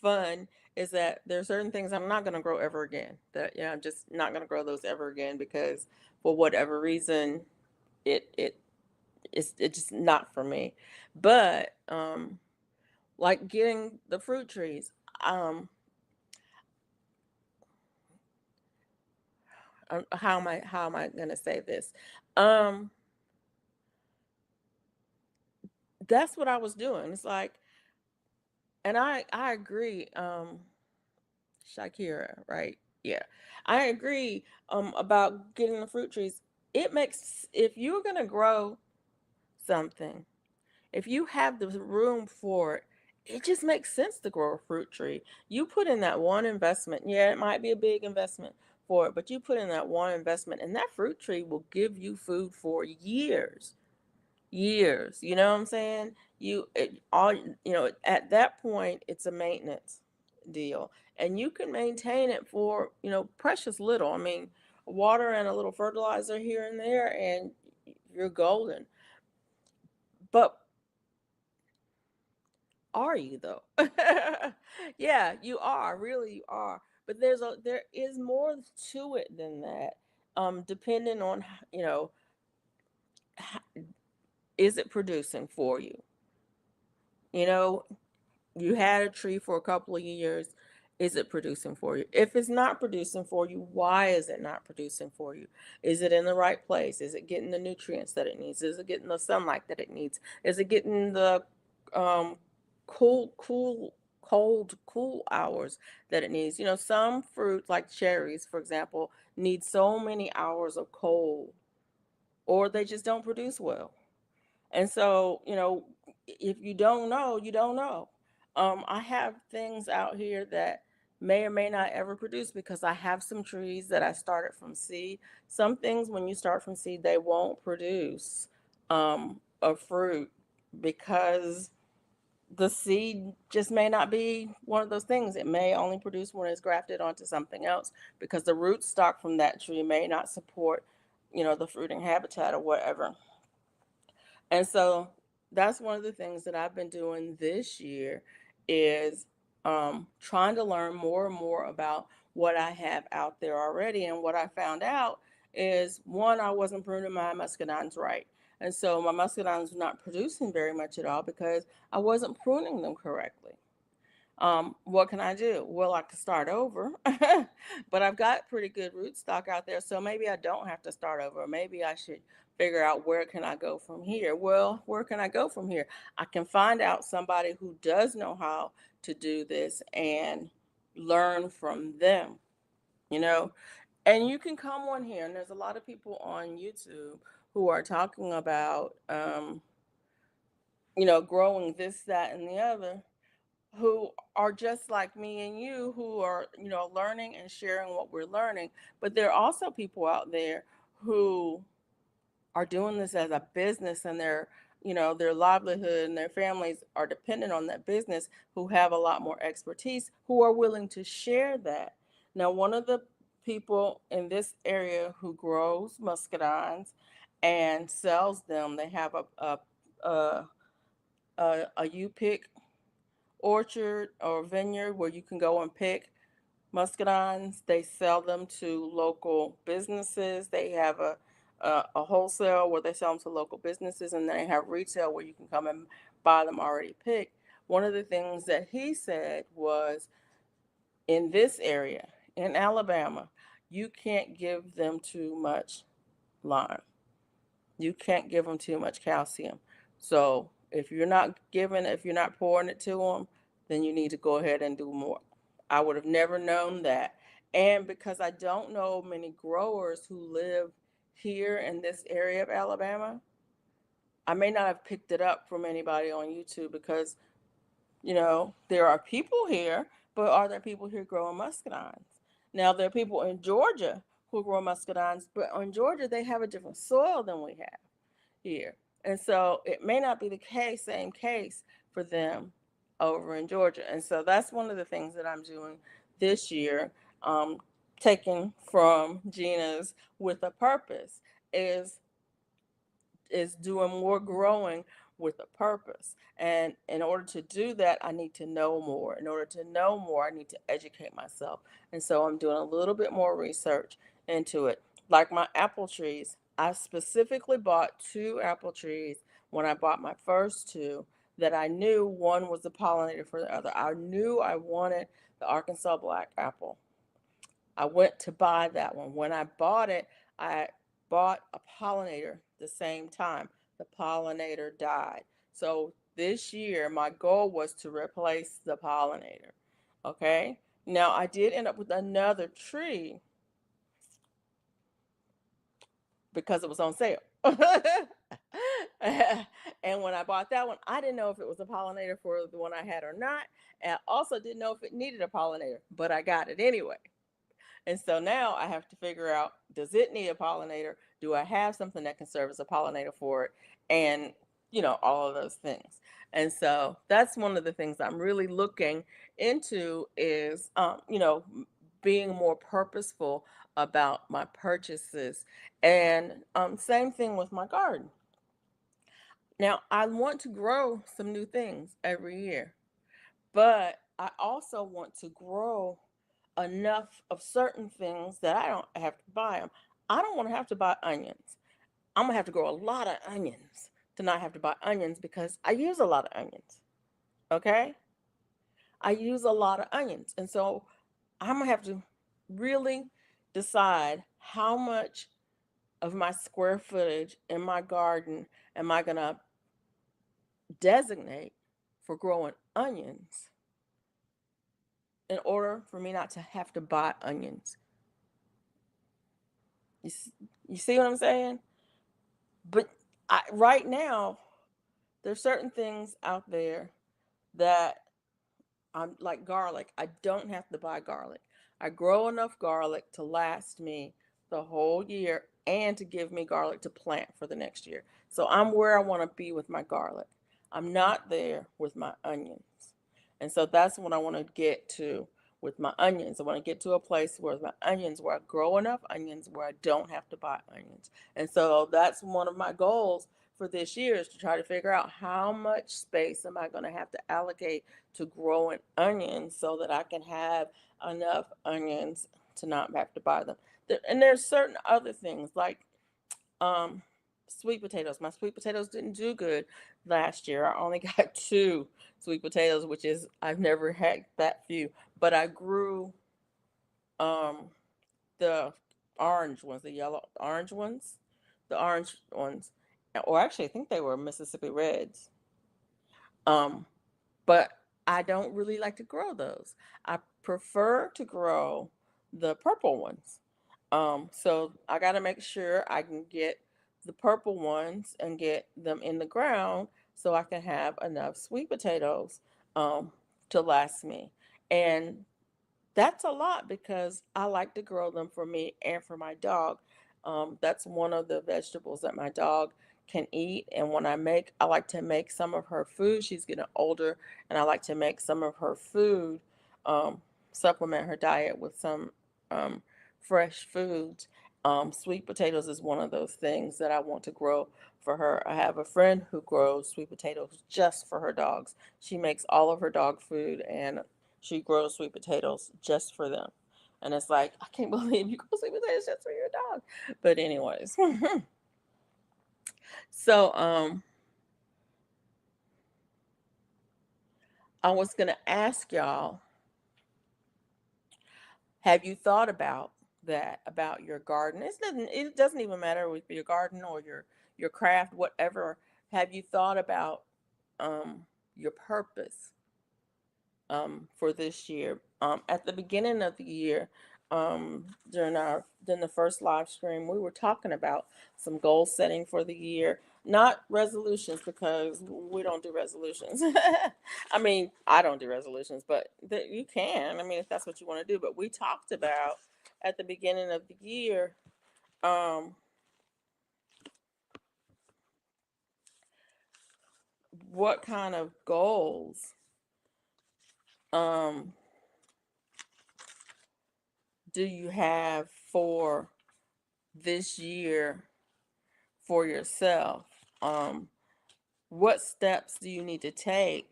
fun is that there's certain things I'm not going to grow ever again. That I'm just not going to grow those ever again because for whatever reason it's just not for me. But like getting the fruit trees. Um, how am I going to say this? Um, that's what I was doing. It's like, and I agree. Shakira, right? Yeah, I agree. About getting the fruit trees. It makes if you're gonna grow something, if you have the room for it, it just makes sense to grow a fruit tree. You put in that one investment. Yeah, it might be a big investment for it, but you put in that one investment, and that fruit tree will give you food for years. Years. You know what I'm saying? At that point, it's a maintenance deal, and you can maintain it for precious little. I mean, water and a little fertilizer here and there, and you're golden. But are you though? Yeah, you are. Really, you are. But there is more to it than that. Depending on h- is it producing for you? You know, you had a tree for a couple of years. Is it producing for you? If it's not producing for you, why is it not producing for you? Is it in the right place? Is it getting the nutrients that it needs? Is it getting the sunlight that it needs? Is it getting the um, cold hours that it needs? Some fruits like cherries, for example, need so many hours of cold, or they just don't produce well. And so, if you don't know, you don't know. I have things out here that may or may not ever produce because I have some trees that I started from seed. Some things, when you start from seed, they won't produce a fruit because the seed just may not be one of those things. It may only produce when it's grafted onto something else because the root stock from that tree may not support, the fruiting habitat or whatever. And so that's one of the things that I've been doing this year is trying to learn more and more about what I have out there already. And what I found out is one, I wasn't pruning my muscadines right. And so my muscadines were not producing very much at all because I wasn't pruning them correctly. What can I do? Well, I could start over, but I've got pretty good rootstock out there, so maybe I don't have to start over. Maybe I should figure out where can I go from here. Well, where can I go from here? I can find out somebody who does know how to do this and learn from them, you know. And you can come on here, and there's a lot of people on YouTube who are talking about, growing this, that, and the other. who are just like me and you, who are, learning and sharing what we're learning. But there are also people out there who are doing this as a business, and their livelihood and their families are dependent on that business, who have a lot more expertise, who are willing to share that. Now, one of the people in this area who grows muscadines and sells them, they have a you pick orchard or vineyard where you can go and pick muscadines. They sell them to local businesses. They have a wholesale where they sell them to local businesses, and then they have retail where you can come and buy them already picked. One of the things that he said was, in this area in Alabama, you can't give them too much lime. You can't give them too much calcium. So if you're not pouring it to them, then you need to go ahead and do more. I would have never known that. And because I don't know many growers who live here in this area of Alabama, I may not have picked it up from anybody on YouTube, because, there are people here, but are there people here growing muscadines? Now, there are people in Georgia who grow muscadines, but in Georgia, they have a different soil than we have here. And so it may not be the same case for them over in Georgia. And so that's one of the things that I'm doing this year, um, taking from Gina's with a purpose, is doing more growing with a purpose. And in order to do that, I need to know more. In order to know more, I need to educate myself. And so I'm doing a little bit more research into it. Like my apple trees, I specifically bought two apple trees when I bought my first two, that I knew one was the pollinator for the other. I knew I wanted the Arkansas black apple. I went to buy that one. When I bought it, I bought a pollinator the same time. The pollinator died. So this year, my goal was to replace the pollinator. Okay. Now, I did end up with another tree because it was on sale. And when I bought that one, I didn't know if it was a pollinator for the one I had or not. And I also didn't know if it needed a pollinator, but I got it anyway. And so now I have to figure out, does it need a pollinator? Do I have something that can serve as a pollinator for it? And, all of those things. And so that's one of the things I'm really looking into, is, being more purposeful about my purchases. And same thing with my garden. Now, I want to grow some new things every year, but I also want to grow enough of certain things that I don't have to buy them. I don't want to have to buy onions. I'm gonna have to grow a lot of onions to not have to buy onions, because I use a lot of onions. Okay? I use a lot of onions. And so I'm gonna have to really decide how much of my square footage in my garden am I gonna designate for growing onions, in order for me not to have to buy onions. You, you see what I'm saying? But right now, there's certain things out there that I'm like garlic. I don't have to buy garlic. I grow enough garlic to last me the whole year, and to give me garlic to plant for the next year. So I'm where I want to be with my garlic. I'm not there with my onions. And so that's what I want to get to with my onions. I want to get to a place where where I grow enough onions where I don't have to buy onions. And so that's one of my goals for this year, is to try to figure out how much space am I going to have to allocate to growing onions, so that I can have enough onions to not have to buy them. And there's certain other things like um, sweet potatoes. My sweet potatoes didn't do good last year. I only got two sweet potatoes, which is, I've never had that few. But I grew um, the orange ones, the yellow orange ones, or actually, I think they were Mississippi Reds. Um, but I don't really like to grow those. I prefer to grow the purple ones. So I got to make sure I can get the purple ones and get them in the ground, so I can have enough sweet potatoes um, to last me. And that's a lot because I like to grow them for me and for my dog. That's one of the vegetables that my dog can eat. And when I like to make some of her food. She's getting older, and I like to make some of her food, um, supplement her diet with some um, fresh foods. Sweet potatoes is one of those things that I want to grow for her. I have a friend who grows sweet potatoes just for her dogs. She makes all of her dog food, and she grows sweet potatoes just for them. And it's like, I can't believe you grow sweet potatoes just for your dog. But anyways, so I was gonna ask y'all, have you thought about that about your garden? It doesn't even matter with your garden or your craft, whatever. Have you thought about your purpose for this year? At the beginning of the year, during the first live stream, we were talking about some goal setting for the year, not resolutions because we don't do resolutions. I mean, I don't do resolutions, but you can. I mean, if that's what you want to do. But we talked about at the beginning of the year, um, what kind of goals um, do you have for this year for yourself? Um, what steps do you need to take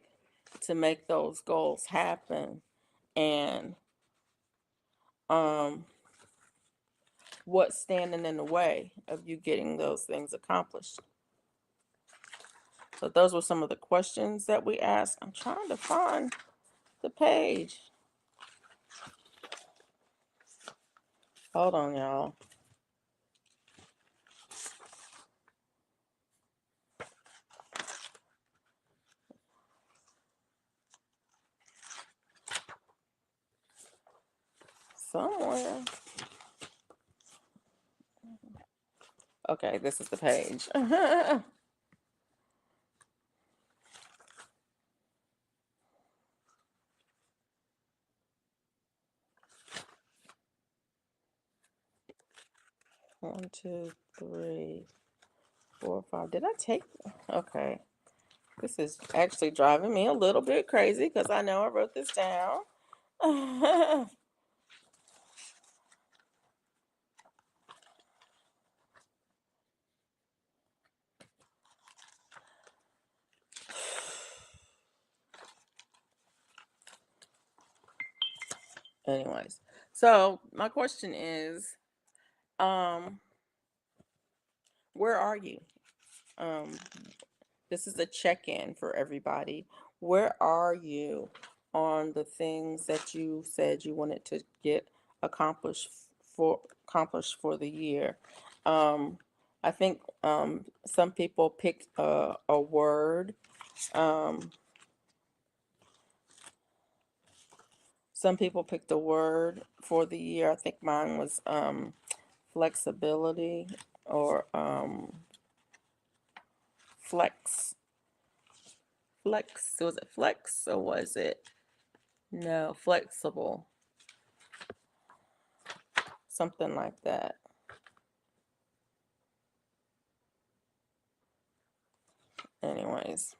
to make those goals happen? And um, what's standing in the way of you getting those things accomplished? So those were some of the questions that we asked. I'm trying to find the page. Hold on, y'all. Somewhere. Okay, this is the page. 1, 2, 3, 4, 5. Did I take? Okay. This is actually driving me a little bit crazy because I know I wrote this down. Anyways, so my question is, um, where are you? Um, this is a check-in for everybody. Where are you on the things that you said you wanted to get accomplished accomplished for the year? Um, I think some people picked a word. Um, some people picked a word for the year. I think mine was flexibility or flex. Flex. Was it flex or was it no flexible? Something like that. Anyways,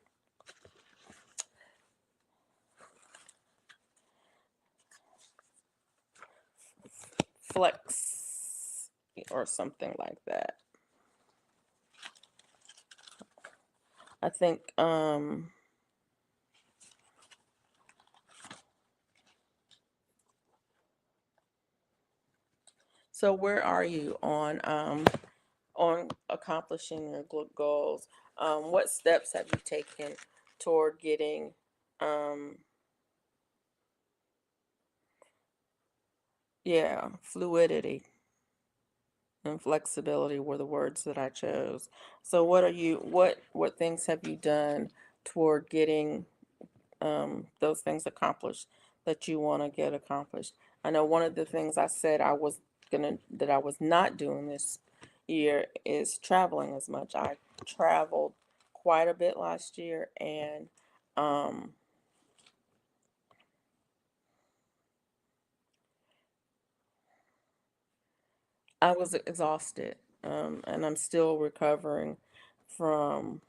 flex or something like that. I think so where are you on accomplishing your goals? What steps have you taken toward getting um yeah, fluidity and flexibility were the words that I chose. So what things have you done toward getting those things accomplished that you want to get accomplished? I know one of the things I said that I was not doing this year is traveling as much. I traveled quite a bit last year, and um, I was exhausted, and from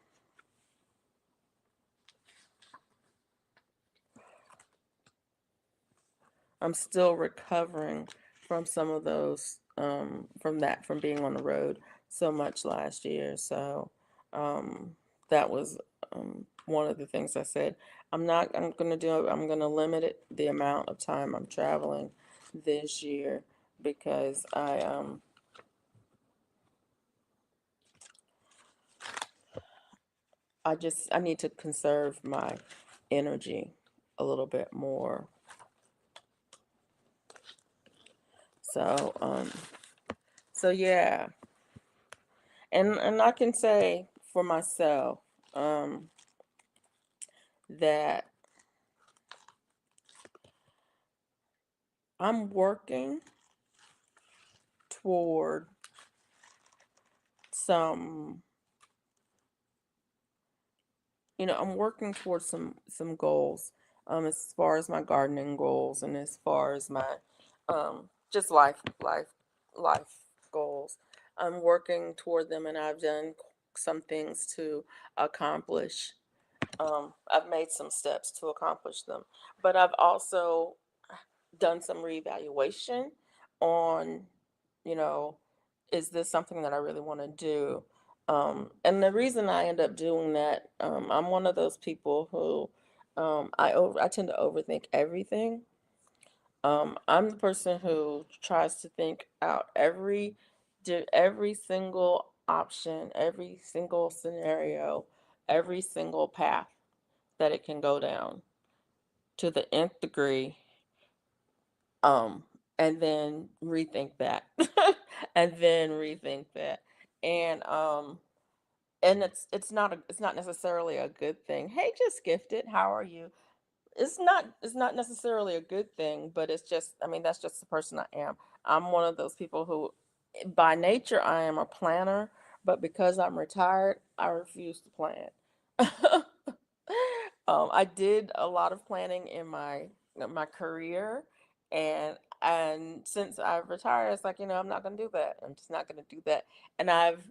I'm still recovering from some of those, from being on the road so much last year. So, that was, one of the things I said. I'm gonna limit the amount of time I'm traveling this year because I need to conserve my energy a little bit more. So, yeah, and I can say for myself, um, that I'm working toward some, I'm working towards some goals, as far as my gardening goals and as far as my, just life goals. I'm working toward them, and I've done some things to accomplish. I've made some steps to accomplish them, but I've also done some reevaluation on, you know, is this something that I really want to do? And the reason I end up doing that, I'm one of those people who, I tend to overthink everything. I'm the person who tries to think out every single option, every single scenario, every single path that it can go down to the nth degree, um, and then rethink that, and then rethink that, and it's not necessarily a good thing. Hey, just gifted, how are you? It's not necessarily a good thing, but it's just, I mean, that's just the person I am. I'm one of those people who, by nature, I am a planner, but because I'm retired, I refuse to plan. I did a lot of planning in my career, and since I've retired, it's like, I'm not gonna do that. I'm just not gonna do that. And I've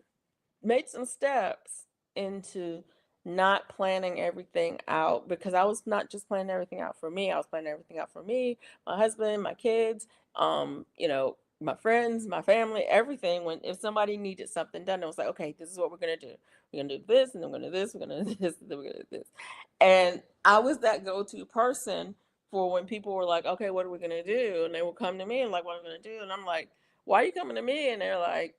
made some steps into not planning everything out, because I was not just planning everything out for me. I was planning everything out for me, my husband, my kids, my friends, my family, everything. When if somebody needed something done, it was like, okay, this is what we're gonna do. We're gonna do this, and then we're gonna do this. We're gonna do this, and then we're gonna do this. And I was that go-to person for when people were like, okay, what are we gonna do? And they would come to me and like, what are we gonna do? And I'm like, why are you coming to me? And they're like,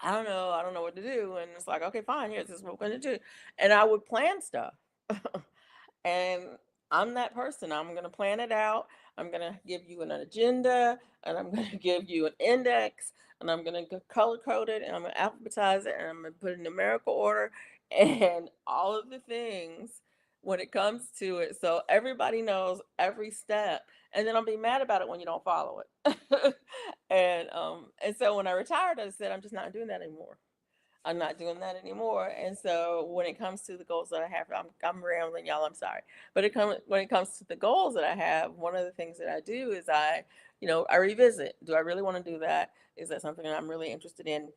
I don't know what to do. And it's like, okay, fine, here's this is what we're gonna do. And I would plan stuff. And I'm that person. I'm gonna plan it out. I'm gonna give you an agenda, and I'm gonna give you an index, and I'm gonna color code it, and I'm gonna alphabetize it, and I'm gonna put it in numerical order, and all of the things when it comes to it, so everybody knows every step. And then I'll be mad about it when you don't follow it. And so when I retired, I said I'm just not doing that anymore. I'm not doing that anymore. And so when it comes to the goals that I have, I'm rambling, y'all. I'm sorry, but when it comes to the goals that I have, one of the things that I do is I revisit. Do I really want to do that? Is that something that I'm really interested in?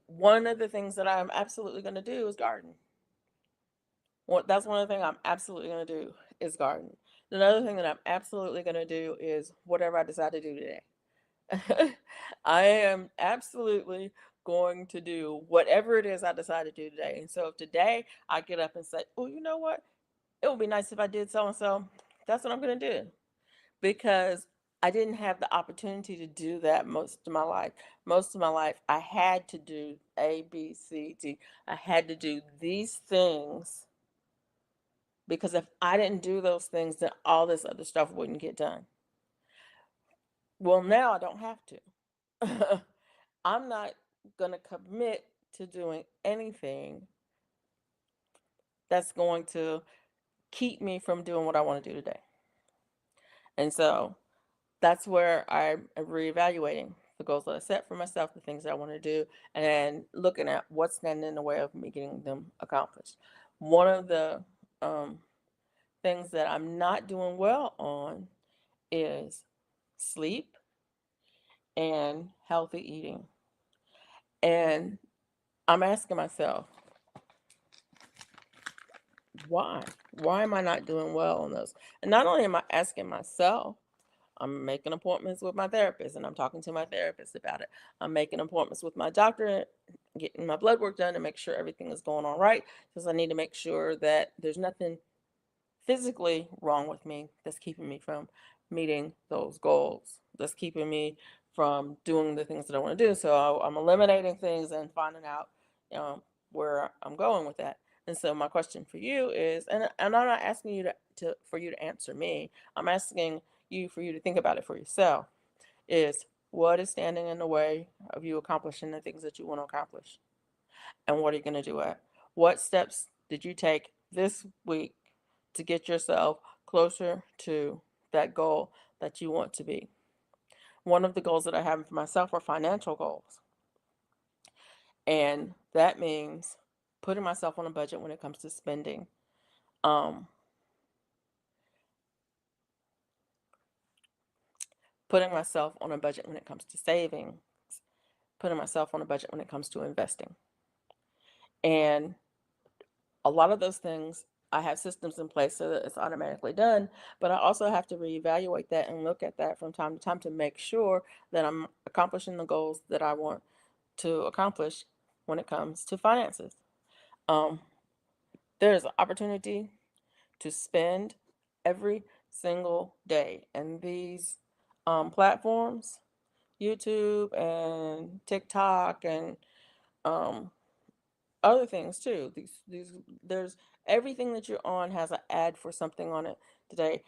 One of the things that I'm absolutely going to do is garden. That's one of the things I'm absolutely going to do is garden. Another thing that I'm absolutely going to do is whatever I decide to do today. I am absolutely going to do whatever it is I decide to do today. And so if today I get up and say, oh, you know what? It would be nice if I did so and so. That's what I'm going to do, because I didn't have the opportunity to do that most of my life. Most of my life, I had to do A, B, C, D. I had to do these things, because if I didn't do those things, then all this other stuff wouldn't get done. Well, now I don't have to. I'm not going to commit to doing anything that's going to keep me from doing what I want to do today. And so that's where I'm reevaluating the goals that I set for myself, the things that I want to do, and looking at what's standing in the way of me getting them accomplished. One of the um, things that I'm not doing well on is sleep and healthy eating. And I'm asking myself, why? Why am I not doing well on those? And not only am I asking myself, I'm making appointments with my therapist and I'm talking to my therapist about it. I'm making appointments with my doctor, getting my blood work done to make sure everything is going all right because I need to make sure that there's nothing physically wrong with me that's keeping me from meeting those goals, that's keeping me from doing the things that I want to do. So I'm eliminating things and finding out where I'm going with that. And so my question for you is, and I'm not asking you to for you to answer me. I'm asking you for you to think about it for yourself. Is what is standing in the way of you accomplishing the things that you want to accomplish? And what are you going to do it? What steps did you take this week to get yourself closer to that goal that you want to be? One of the goals that I have for myself are financial goals. And that means putting myself on a budget when it comes to spending. Um, Putting myself on a budget when it comes to saving, putting myself on a budget when it comes to investing. And a lot of those things, I have systems in place so that it's automatically done, but I also have to reevaluate that and look at that from time to time to make sure that I'm accomplishing the goals that I want to accomplish when it comes to finances. Um, there's an opportunity to spend every single day, and these platforms, YouTube and TikTok and um, other things too. These there's everything that you're on has an ad for something on it today.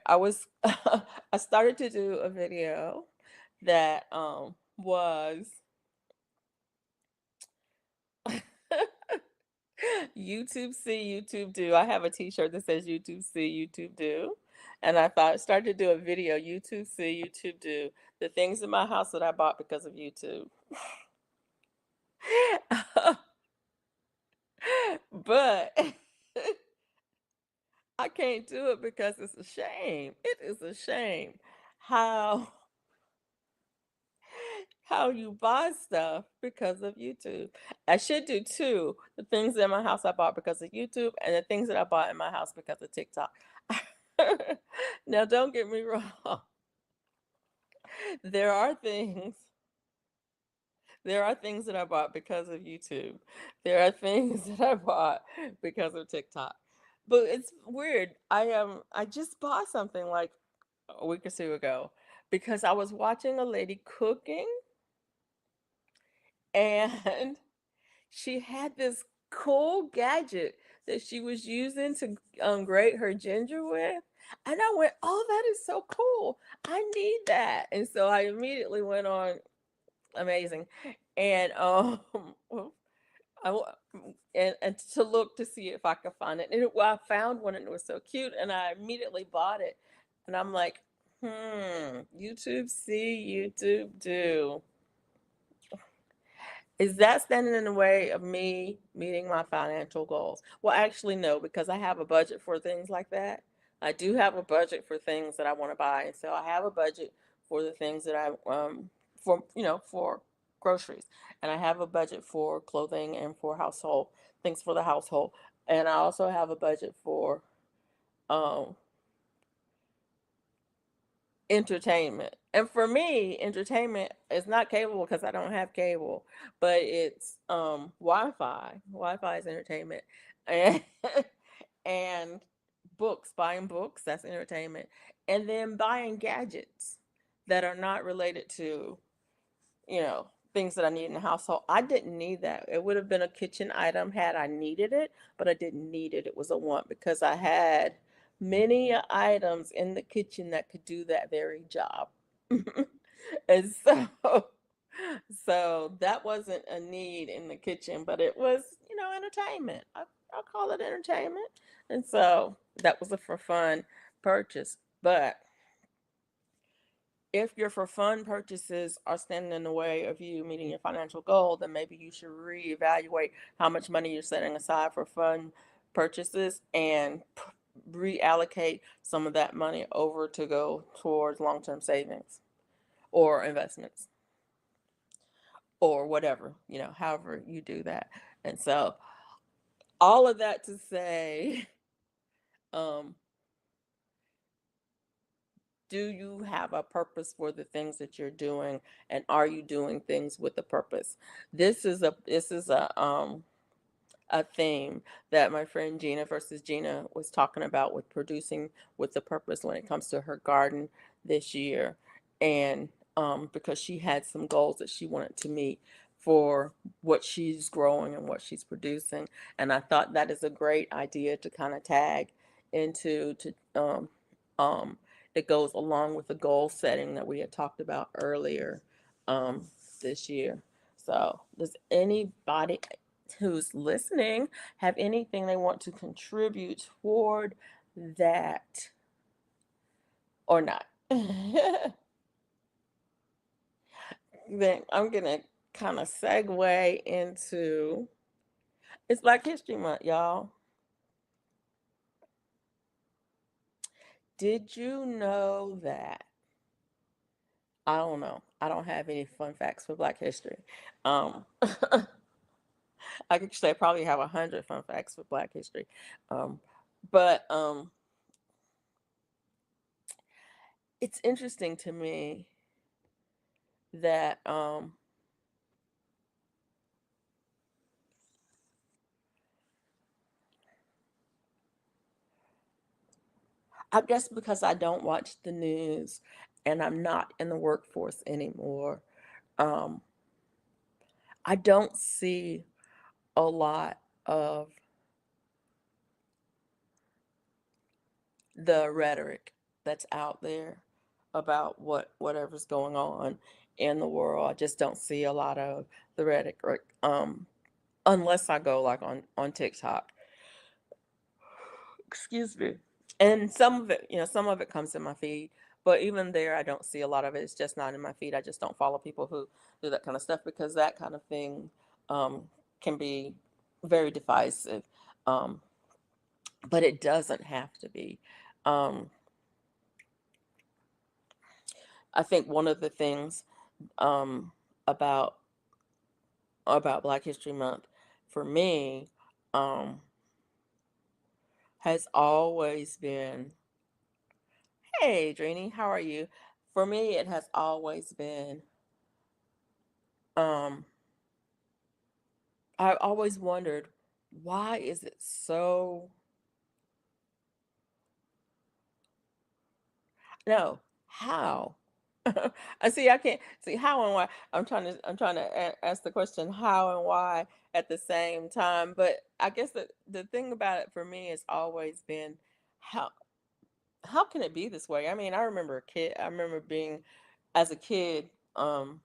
I was I started to do a video that was YouTube see, YouTube do. I have a t-shirt that says YouTube see, YouTube do. And I thought started to do a video, YouTube see, YouTube do. The things in my house that I bought because of YouTube. But I can't do it because it's a shame. It is a shame how how you buy stuff because of YouTube. I should do two. The things in my house I bought because of YouTube and the things that I bought in my house because of TikTok. Now don't get me wrong. There are things there are things that I bought because of YouTube. There are things that I bought because of TikTok. But it's weird. I just bought something like a week or two ago because I was watching a lady cooking and she had this cool gadget that she was using to grate her ginger with. And I went, oh, that is so cool. I need that. And so I immediately went on amazing. And I w- and to look to see if I could find it. And I found one and it was so cute and I immediately bought it. And I'm like, YouTube see, YouTube do. Is that standing in the way of me meeting my financial goals? Well, actually, no, because I have a budget for things like that. I do have a budget for things that I want to buy, and so I have a budget for the things that for groceries, and I have a budget for clothing and for household things for the household, and I also have a budget for um entertainment. And for me, entertainment is not cable because I don't have cable, but it's Wi-Fi. Wi-Fi is entertainment. And and books, buying books, that's entertainment. And then buying gadgets that are not related to things that I need in the household. I didn't need that. It would have been a kitchen item had I needed it, but I didn't need it. It was a want because I had many items in the kitchen that could do that very job. And so that wasn't a need in the kitchen, but it was, entertainment. I'll call it entertainment. And so that was a for fun purchase. But if your for fun purchases are standing in the way of you meeting your financial goal, then maybe you should reevaluate how much money you're setting aside for fun purchases and reallocate some of that money over to go towards long term savings or investments. or whatever, however you do that. And so all of that to say, um, do you have a purpose for the things that you're doing, and are you doing things with a purpose? This is a theme that my friend Gina versus Gina was talking about with producing with the purpose when it comes to her garden this year. And because she had some goals that she wanted to meet for what she's growing and what she's producing. And I thought that is a great idea to kind of tag into to um, it goes along with the goal setting that we had talked about earlier um, this year. So, does anybody who's listening have anything they want to contribute toward that or not? Then I'm going to kind of segue into it's Black History Month, y'all. Did you know that? I don't know. I don't have any fun facts for Black history. I could say I probably have 100 fun facts for Black history. Um, but it's interesting to me that I guess because I don't watch the news and I'm not in the workforce anymore, um, I don't see a lot of the rhetoric that's out there about whatever's going on in the world. I just don't see a lot of the rhetoric, unless I go like on TikTok. Excuse me. And some of it comes in my feed, but even there, I don't see a lot of it. It's just not in my feed. I just don't follow people who do that kind of stuff because that kind of thing um, can be very divisive. Um, but it doesn't have to be. Um, I think one of the things um, about Black History Month for me um, has always been, hey, Drini, how are you? For me, it has always been, um, I always wondered, why is it so, no, how? I see, I can't see how and why. I'm trying to ask the question how and why at the same time. But I guess the thing about it for me has always been how how can it be this way? I mean, I remember being as a kid, um,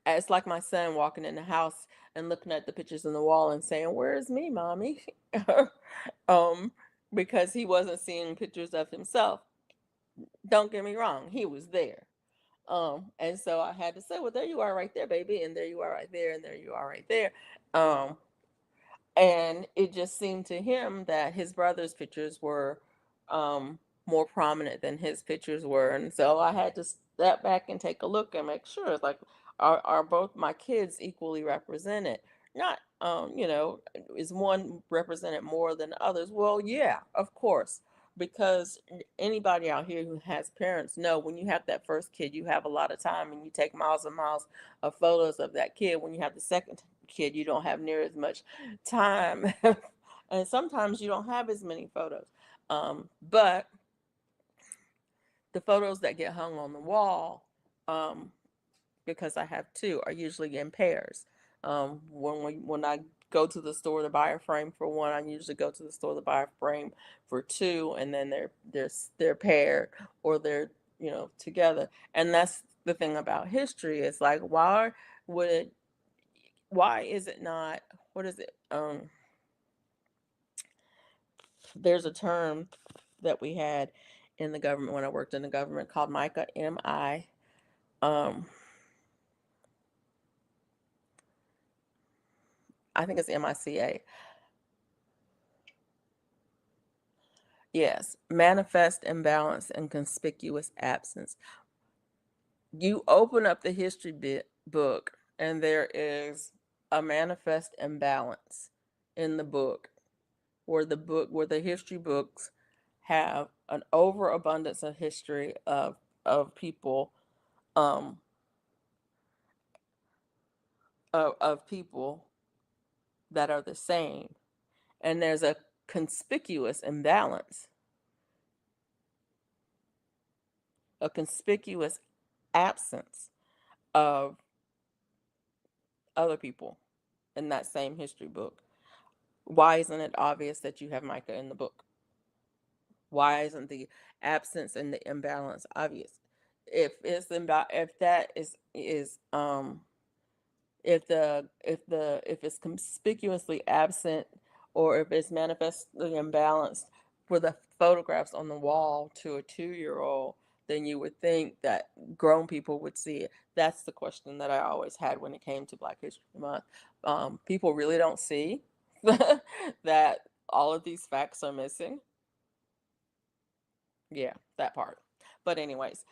it's like my son walking in the house and looking at the pictures on the wall and saying, "Where's me, mommy?" um, because he wasn't seeing pictures of himself. Don't get me wrong, he was there. And so I had to say, "Well, there you are, right there, baby, and there you are, right there, and there you are, right there." Um, and it just seemed to him that his brother's pictures were more prominent than his pictures were, and so I had to step back and take a look and make sure, like, are both my kids equally represented? Not, is one represented more than others? Well, yeah, of course, because anybody out here who has parents know when you have that first kid, you have a lot of time and you take miles and miles of photos of that kid. When you have the second kid, you don't have near as much time. And sometimes you don't have as many photos. But the photos that get hung on the wall, um, because I have two, are usually in pairs. When I go to the store to buy a frame for one, I usually go to the store to buy a frame for two, and then they're paired or they're together. And that's the thing about history. It's like would it why is it not, what is it, there's a term that we had in the government when I worked in the government called MICA, I think it's MICA. Yes, manifest imbalance and conspicuous absence. You open up the history book, and there is a manifest imbalance in the book, where the history books have an overabundance of history of people, um of people that are the same, and there's a conspicuous imbalance, a conspicuous absence of other people in that same history book. Why isn't it obvious that you have Micah in the book? Why isn't the absence and the imbalance obvious? If that is if it's conspicuously absent, or if it's manifestly imbalanced for the photographs on the wall to a 2-year old, then you would think that grown people would see it. That's the question that I always had when it came to Black History Month. People really don't see that all of these facts are missing. Yeah, that part. But anyways,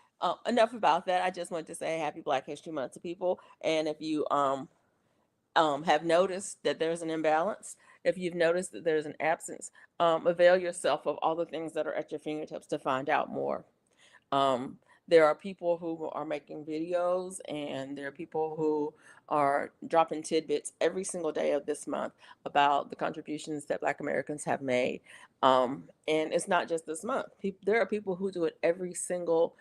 enough about that. I just wanted to say happy Black History Month to people. And if you have noticed that there's an imbalance, if you've noticed that there's an absence, avail yourself of all the things that are at your fingertips to find out more. Um, there are people who are making videos, and there are people who are dropping tidbits every single day of this month about the contributions that Black Americans have made. And it's not just this month. There are people who do it every single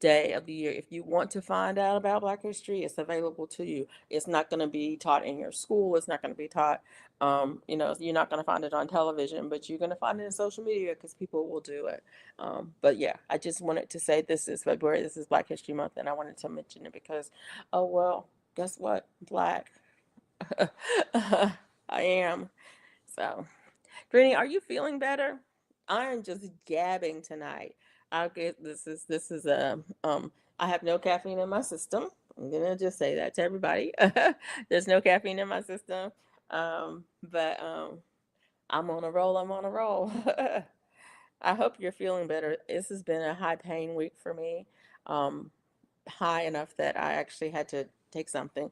day of the year. If you want to find out about Black history, it's available to you. It's not going to be taught in your school. It's not going to be taught, you're not going to find it on television, but you're going to find it in social media because people will do it. But yeah, I just wanted to say this is February, this is Black History Month, and I wanted to mention it because, oh well, guess what? Black. I am. So, Granny, are you feeling better? I am just gabbing tonight. I get this is a I have no caffeine in my system. I'm gonna just say that to everybody. There's no caffeine in my system. But I'm on a roll. I'm on a roll. I hope you're feeling better. This has been a high pain week for me. Um, High enough that I actually had to take something,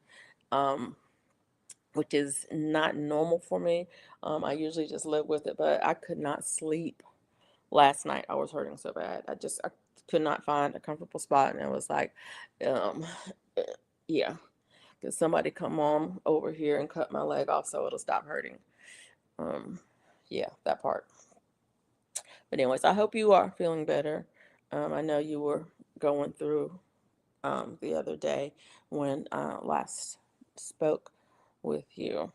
um, which is not normal for me. I usually just live with it, but I could not sleep last night. I was hurting so bad. I could not find a comfortable spot, and it was like, um, yeah, could somebody come on over here and cut my leg off so it'll stop hurting? Um, yeah, that part. But anyways, I hope you are feeling better. I know you were going through the other day when I last spoke with you.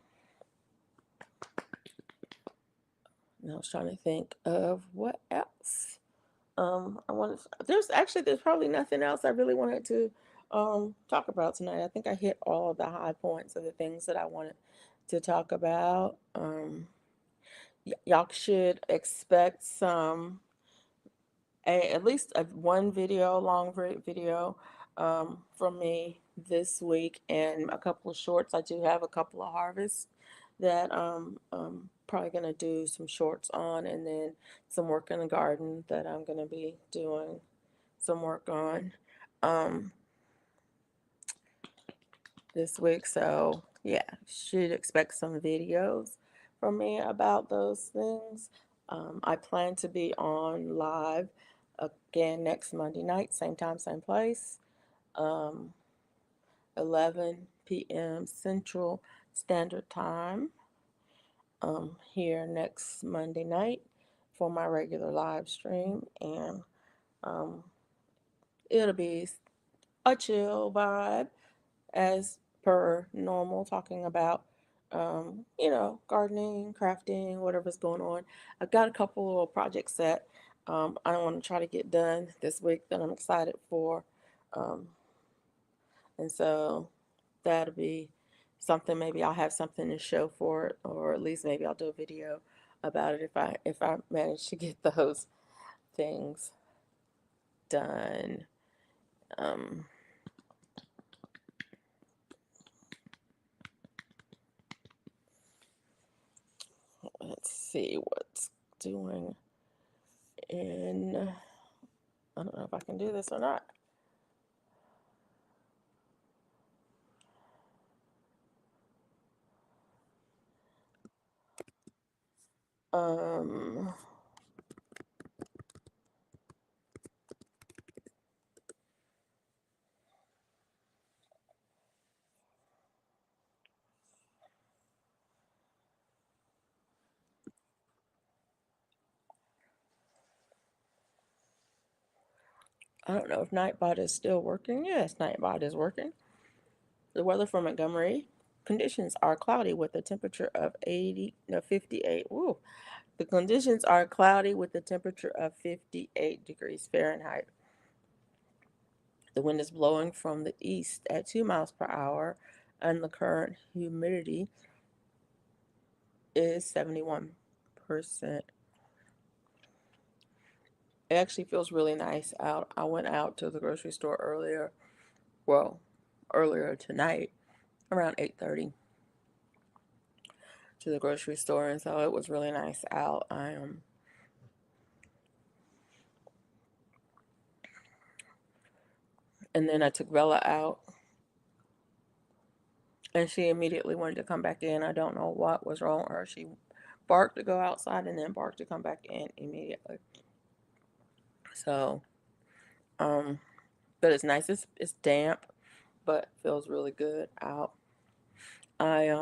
And I was trying to think of what else. I wanted. There's probably nothing else I really wanted to talk about tonight. I think I hit all of the high points of the things that I wanted to talk about. Y'all should expect at least a one video, long video, from me this week, and a couple of shorts. I do have a couple of harvests that probably gonna do some shorts on, and then some work in the garden that I'm gonna be doing some work on um, this week. So yeah, should expect some videos from me about those things. I plan to be on live again next Monday night, same time, same place, um, 11 p.m. Central Standard Time, here next Monday night for my regular live stream. And um, it'll be a chill vibe as per normal, talking about, gardening, crafting, whatever's going on. I've got a couple little projects that I want to try to get done this week that I'm excited for. Um, and so that'll be something. Maybe I'll have something to show for it, or at least maybe I'll do a video about it if I manage to get those things done. Um, let's see what's doing And I don't know if I can do this or not. Um, I don't know if Nightbot is still working. Yes, Nightbot is working. The weather for Montgomery. Conditions are cloudy with a temperature of 58. Ooh. The conditions are cloudy with a temperature of 58 degrees Fahrenheit. The wind is blowing from the east at 2 miles per hour, and the current humidity is 71%. It actually feels really nice out. I went out to the grocery store earlier, well, earlier tonight, around 8:30 to the grocery store, and so it was really nice out. And then I took Bella out, and she immediately wanted to come back in. I don't know what was wrong with her. She barked to go outside and then barked to come back in immediately. So, um, but it's nice. It's damp, but feels really good out. I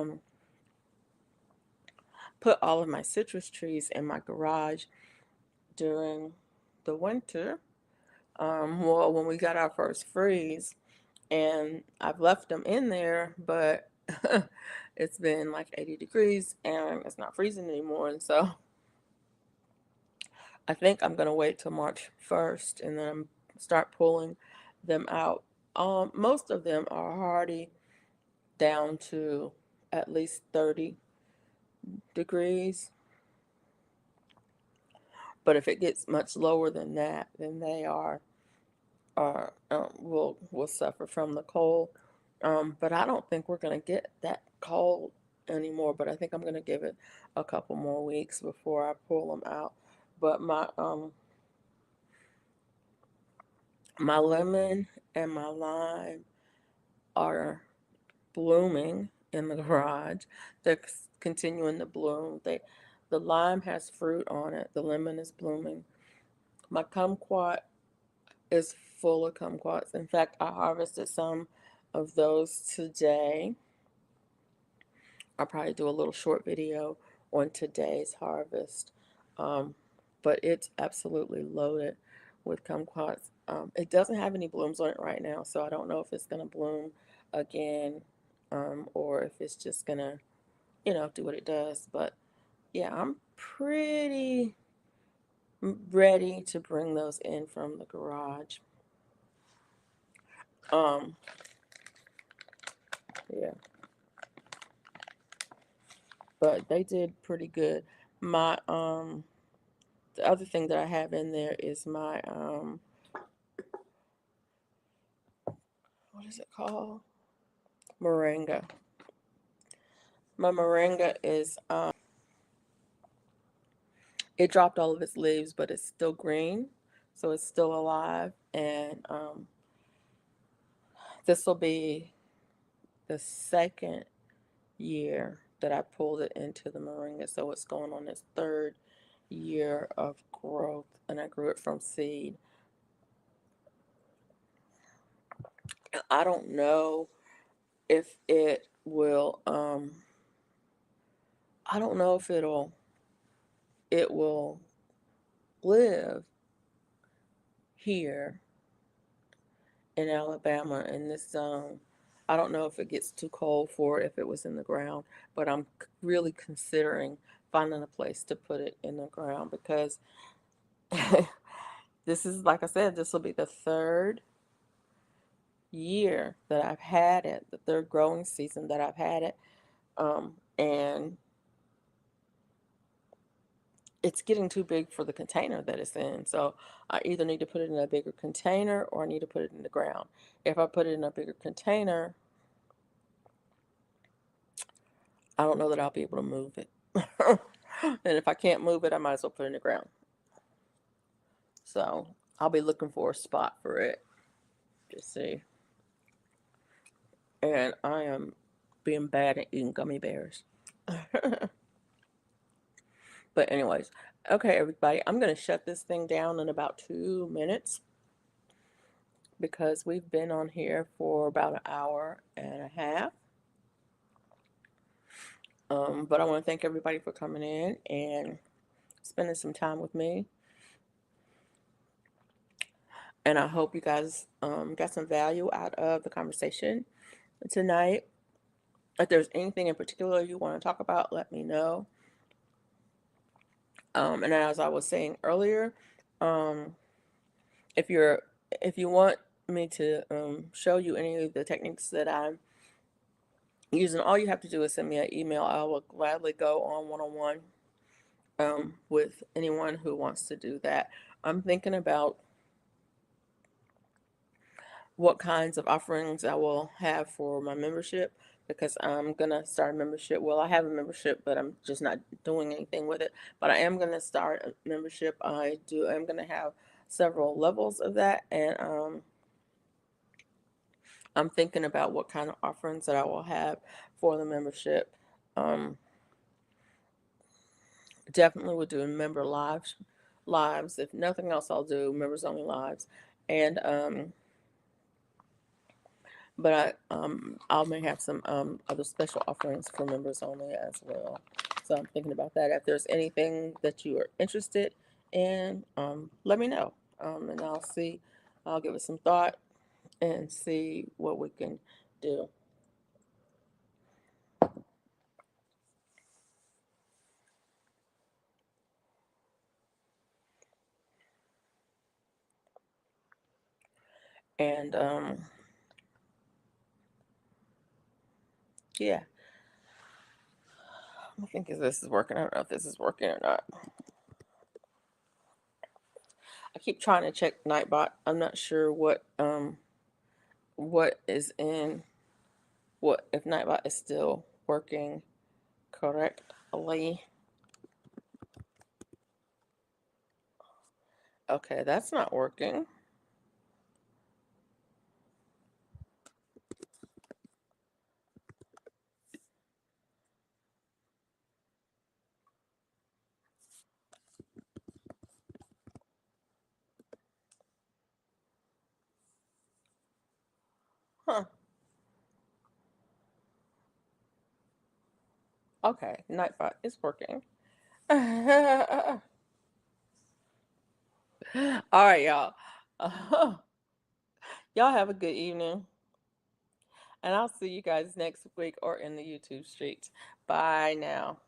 put all of my citrus trees in my garage during the winter. Well, when we got our first freeze, and I've left them in there, but it's been like 80 degrees and it's not freezing anymore. And so I think I'm gonna wait till March 1st and then start pulling them out. Most of them are hardy down to at least 30 degrees. But if it gets much lower than that, then they are will suffer from the cold. But I don't think we're gonna get that cold anymore. But I think I'm gonna give it a couple more weeks before I pull them out. But my lemon and my lime are blooming in the garage. They're continuing to bloom. The lime has fruit on it. The lemon is blooming. My kumquat is full of kumquats. In fact, I harvested some of those today. I'll probably do a little short video on today's harvest. Um, but it's absolutely loaded with kumquats. It doesn't have any blooms on it right now, so I don't know if it's going to bloom again, or if it's just going to, do what it does. But yeah, I'm pretty ready to bring those in from the garage. Um, yeah, but they did pretty good. My the other thing that I have in there is my what is it called? Moringa. My moringa is it dropped all of its leaves, but it's still green, so it's still alive. And this will be the second year that I pulled it into the moringa, so it's going on its third year of growth, and I grew it from seed. I don't know if it will. I don't know if it will live here in Alabama in this zone. I don't know if it gets too cold for it if it was in the ground, but I'm really considering finding a place to put it in the ground because this is, like I said, this will be the third year that I've had it, the third growing season that I've had it. And it's getting too big for the container that it's in. So I either need to put it in a bigger container or I need to put it in the ground. If I put it in a bigger container, I don't know that I'll be able to move it. And if I can't move it, I might as well put it in the ground. So I'll be looking for a spot for it to see. And I am being bad at eating gummy bears. But anyways, okay, everybody, I'm going to shut this thing down in about 2 minutes because we've been on here for about an hour and a half. But I want to thank everybody for coming in and spending some time with me. And I hope you guys got some value out of the conversation tonight. If there's anything in particular you want to talk about, let me know. And as I was saying earlier, um, if you're if you want me to show you any of the techniques that I'm using, all you have to do is send me an email. I will gladly go on one-on-one with anyone who wants to do that. I'm thinking about what kinds of offerings I will have for my membership because I'm gonna start a membership. Well, I have a membership, but I'm just not doing anything with it. But I am gonna start a membership. I'm gonna have several levels of that, and I'm thinking about what kind of offerings that I will have for the membership. Um, Definitely will do member lives. If nothing else, I'll do members only lives, and but I may have some other special offerings for members only as well. So I'm thinking about that. If there's anything that you are interested in, let me know, and I'll see. I'll give it some thought and see what we can do. And yeah, I think if this is working. I don't know if this is working or not. I keep trying to check Nightbot. I'm not sure what is in what if Nightbot is still working correctly. Okay, that's not working. Huh. Okay, Nightbot is working. All right, y'all. Y'all have a good evening. And I'll see you guys next week or in the YouTube streets. Bye now.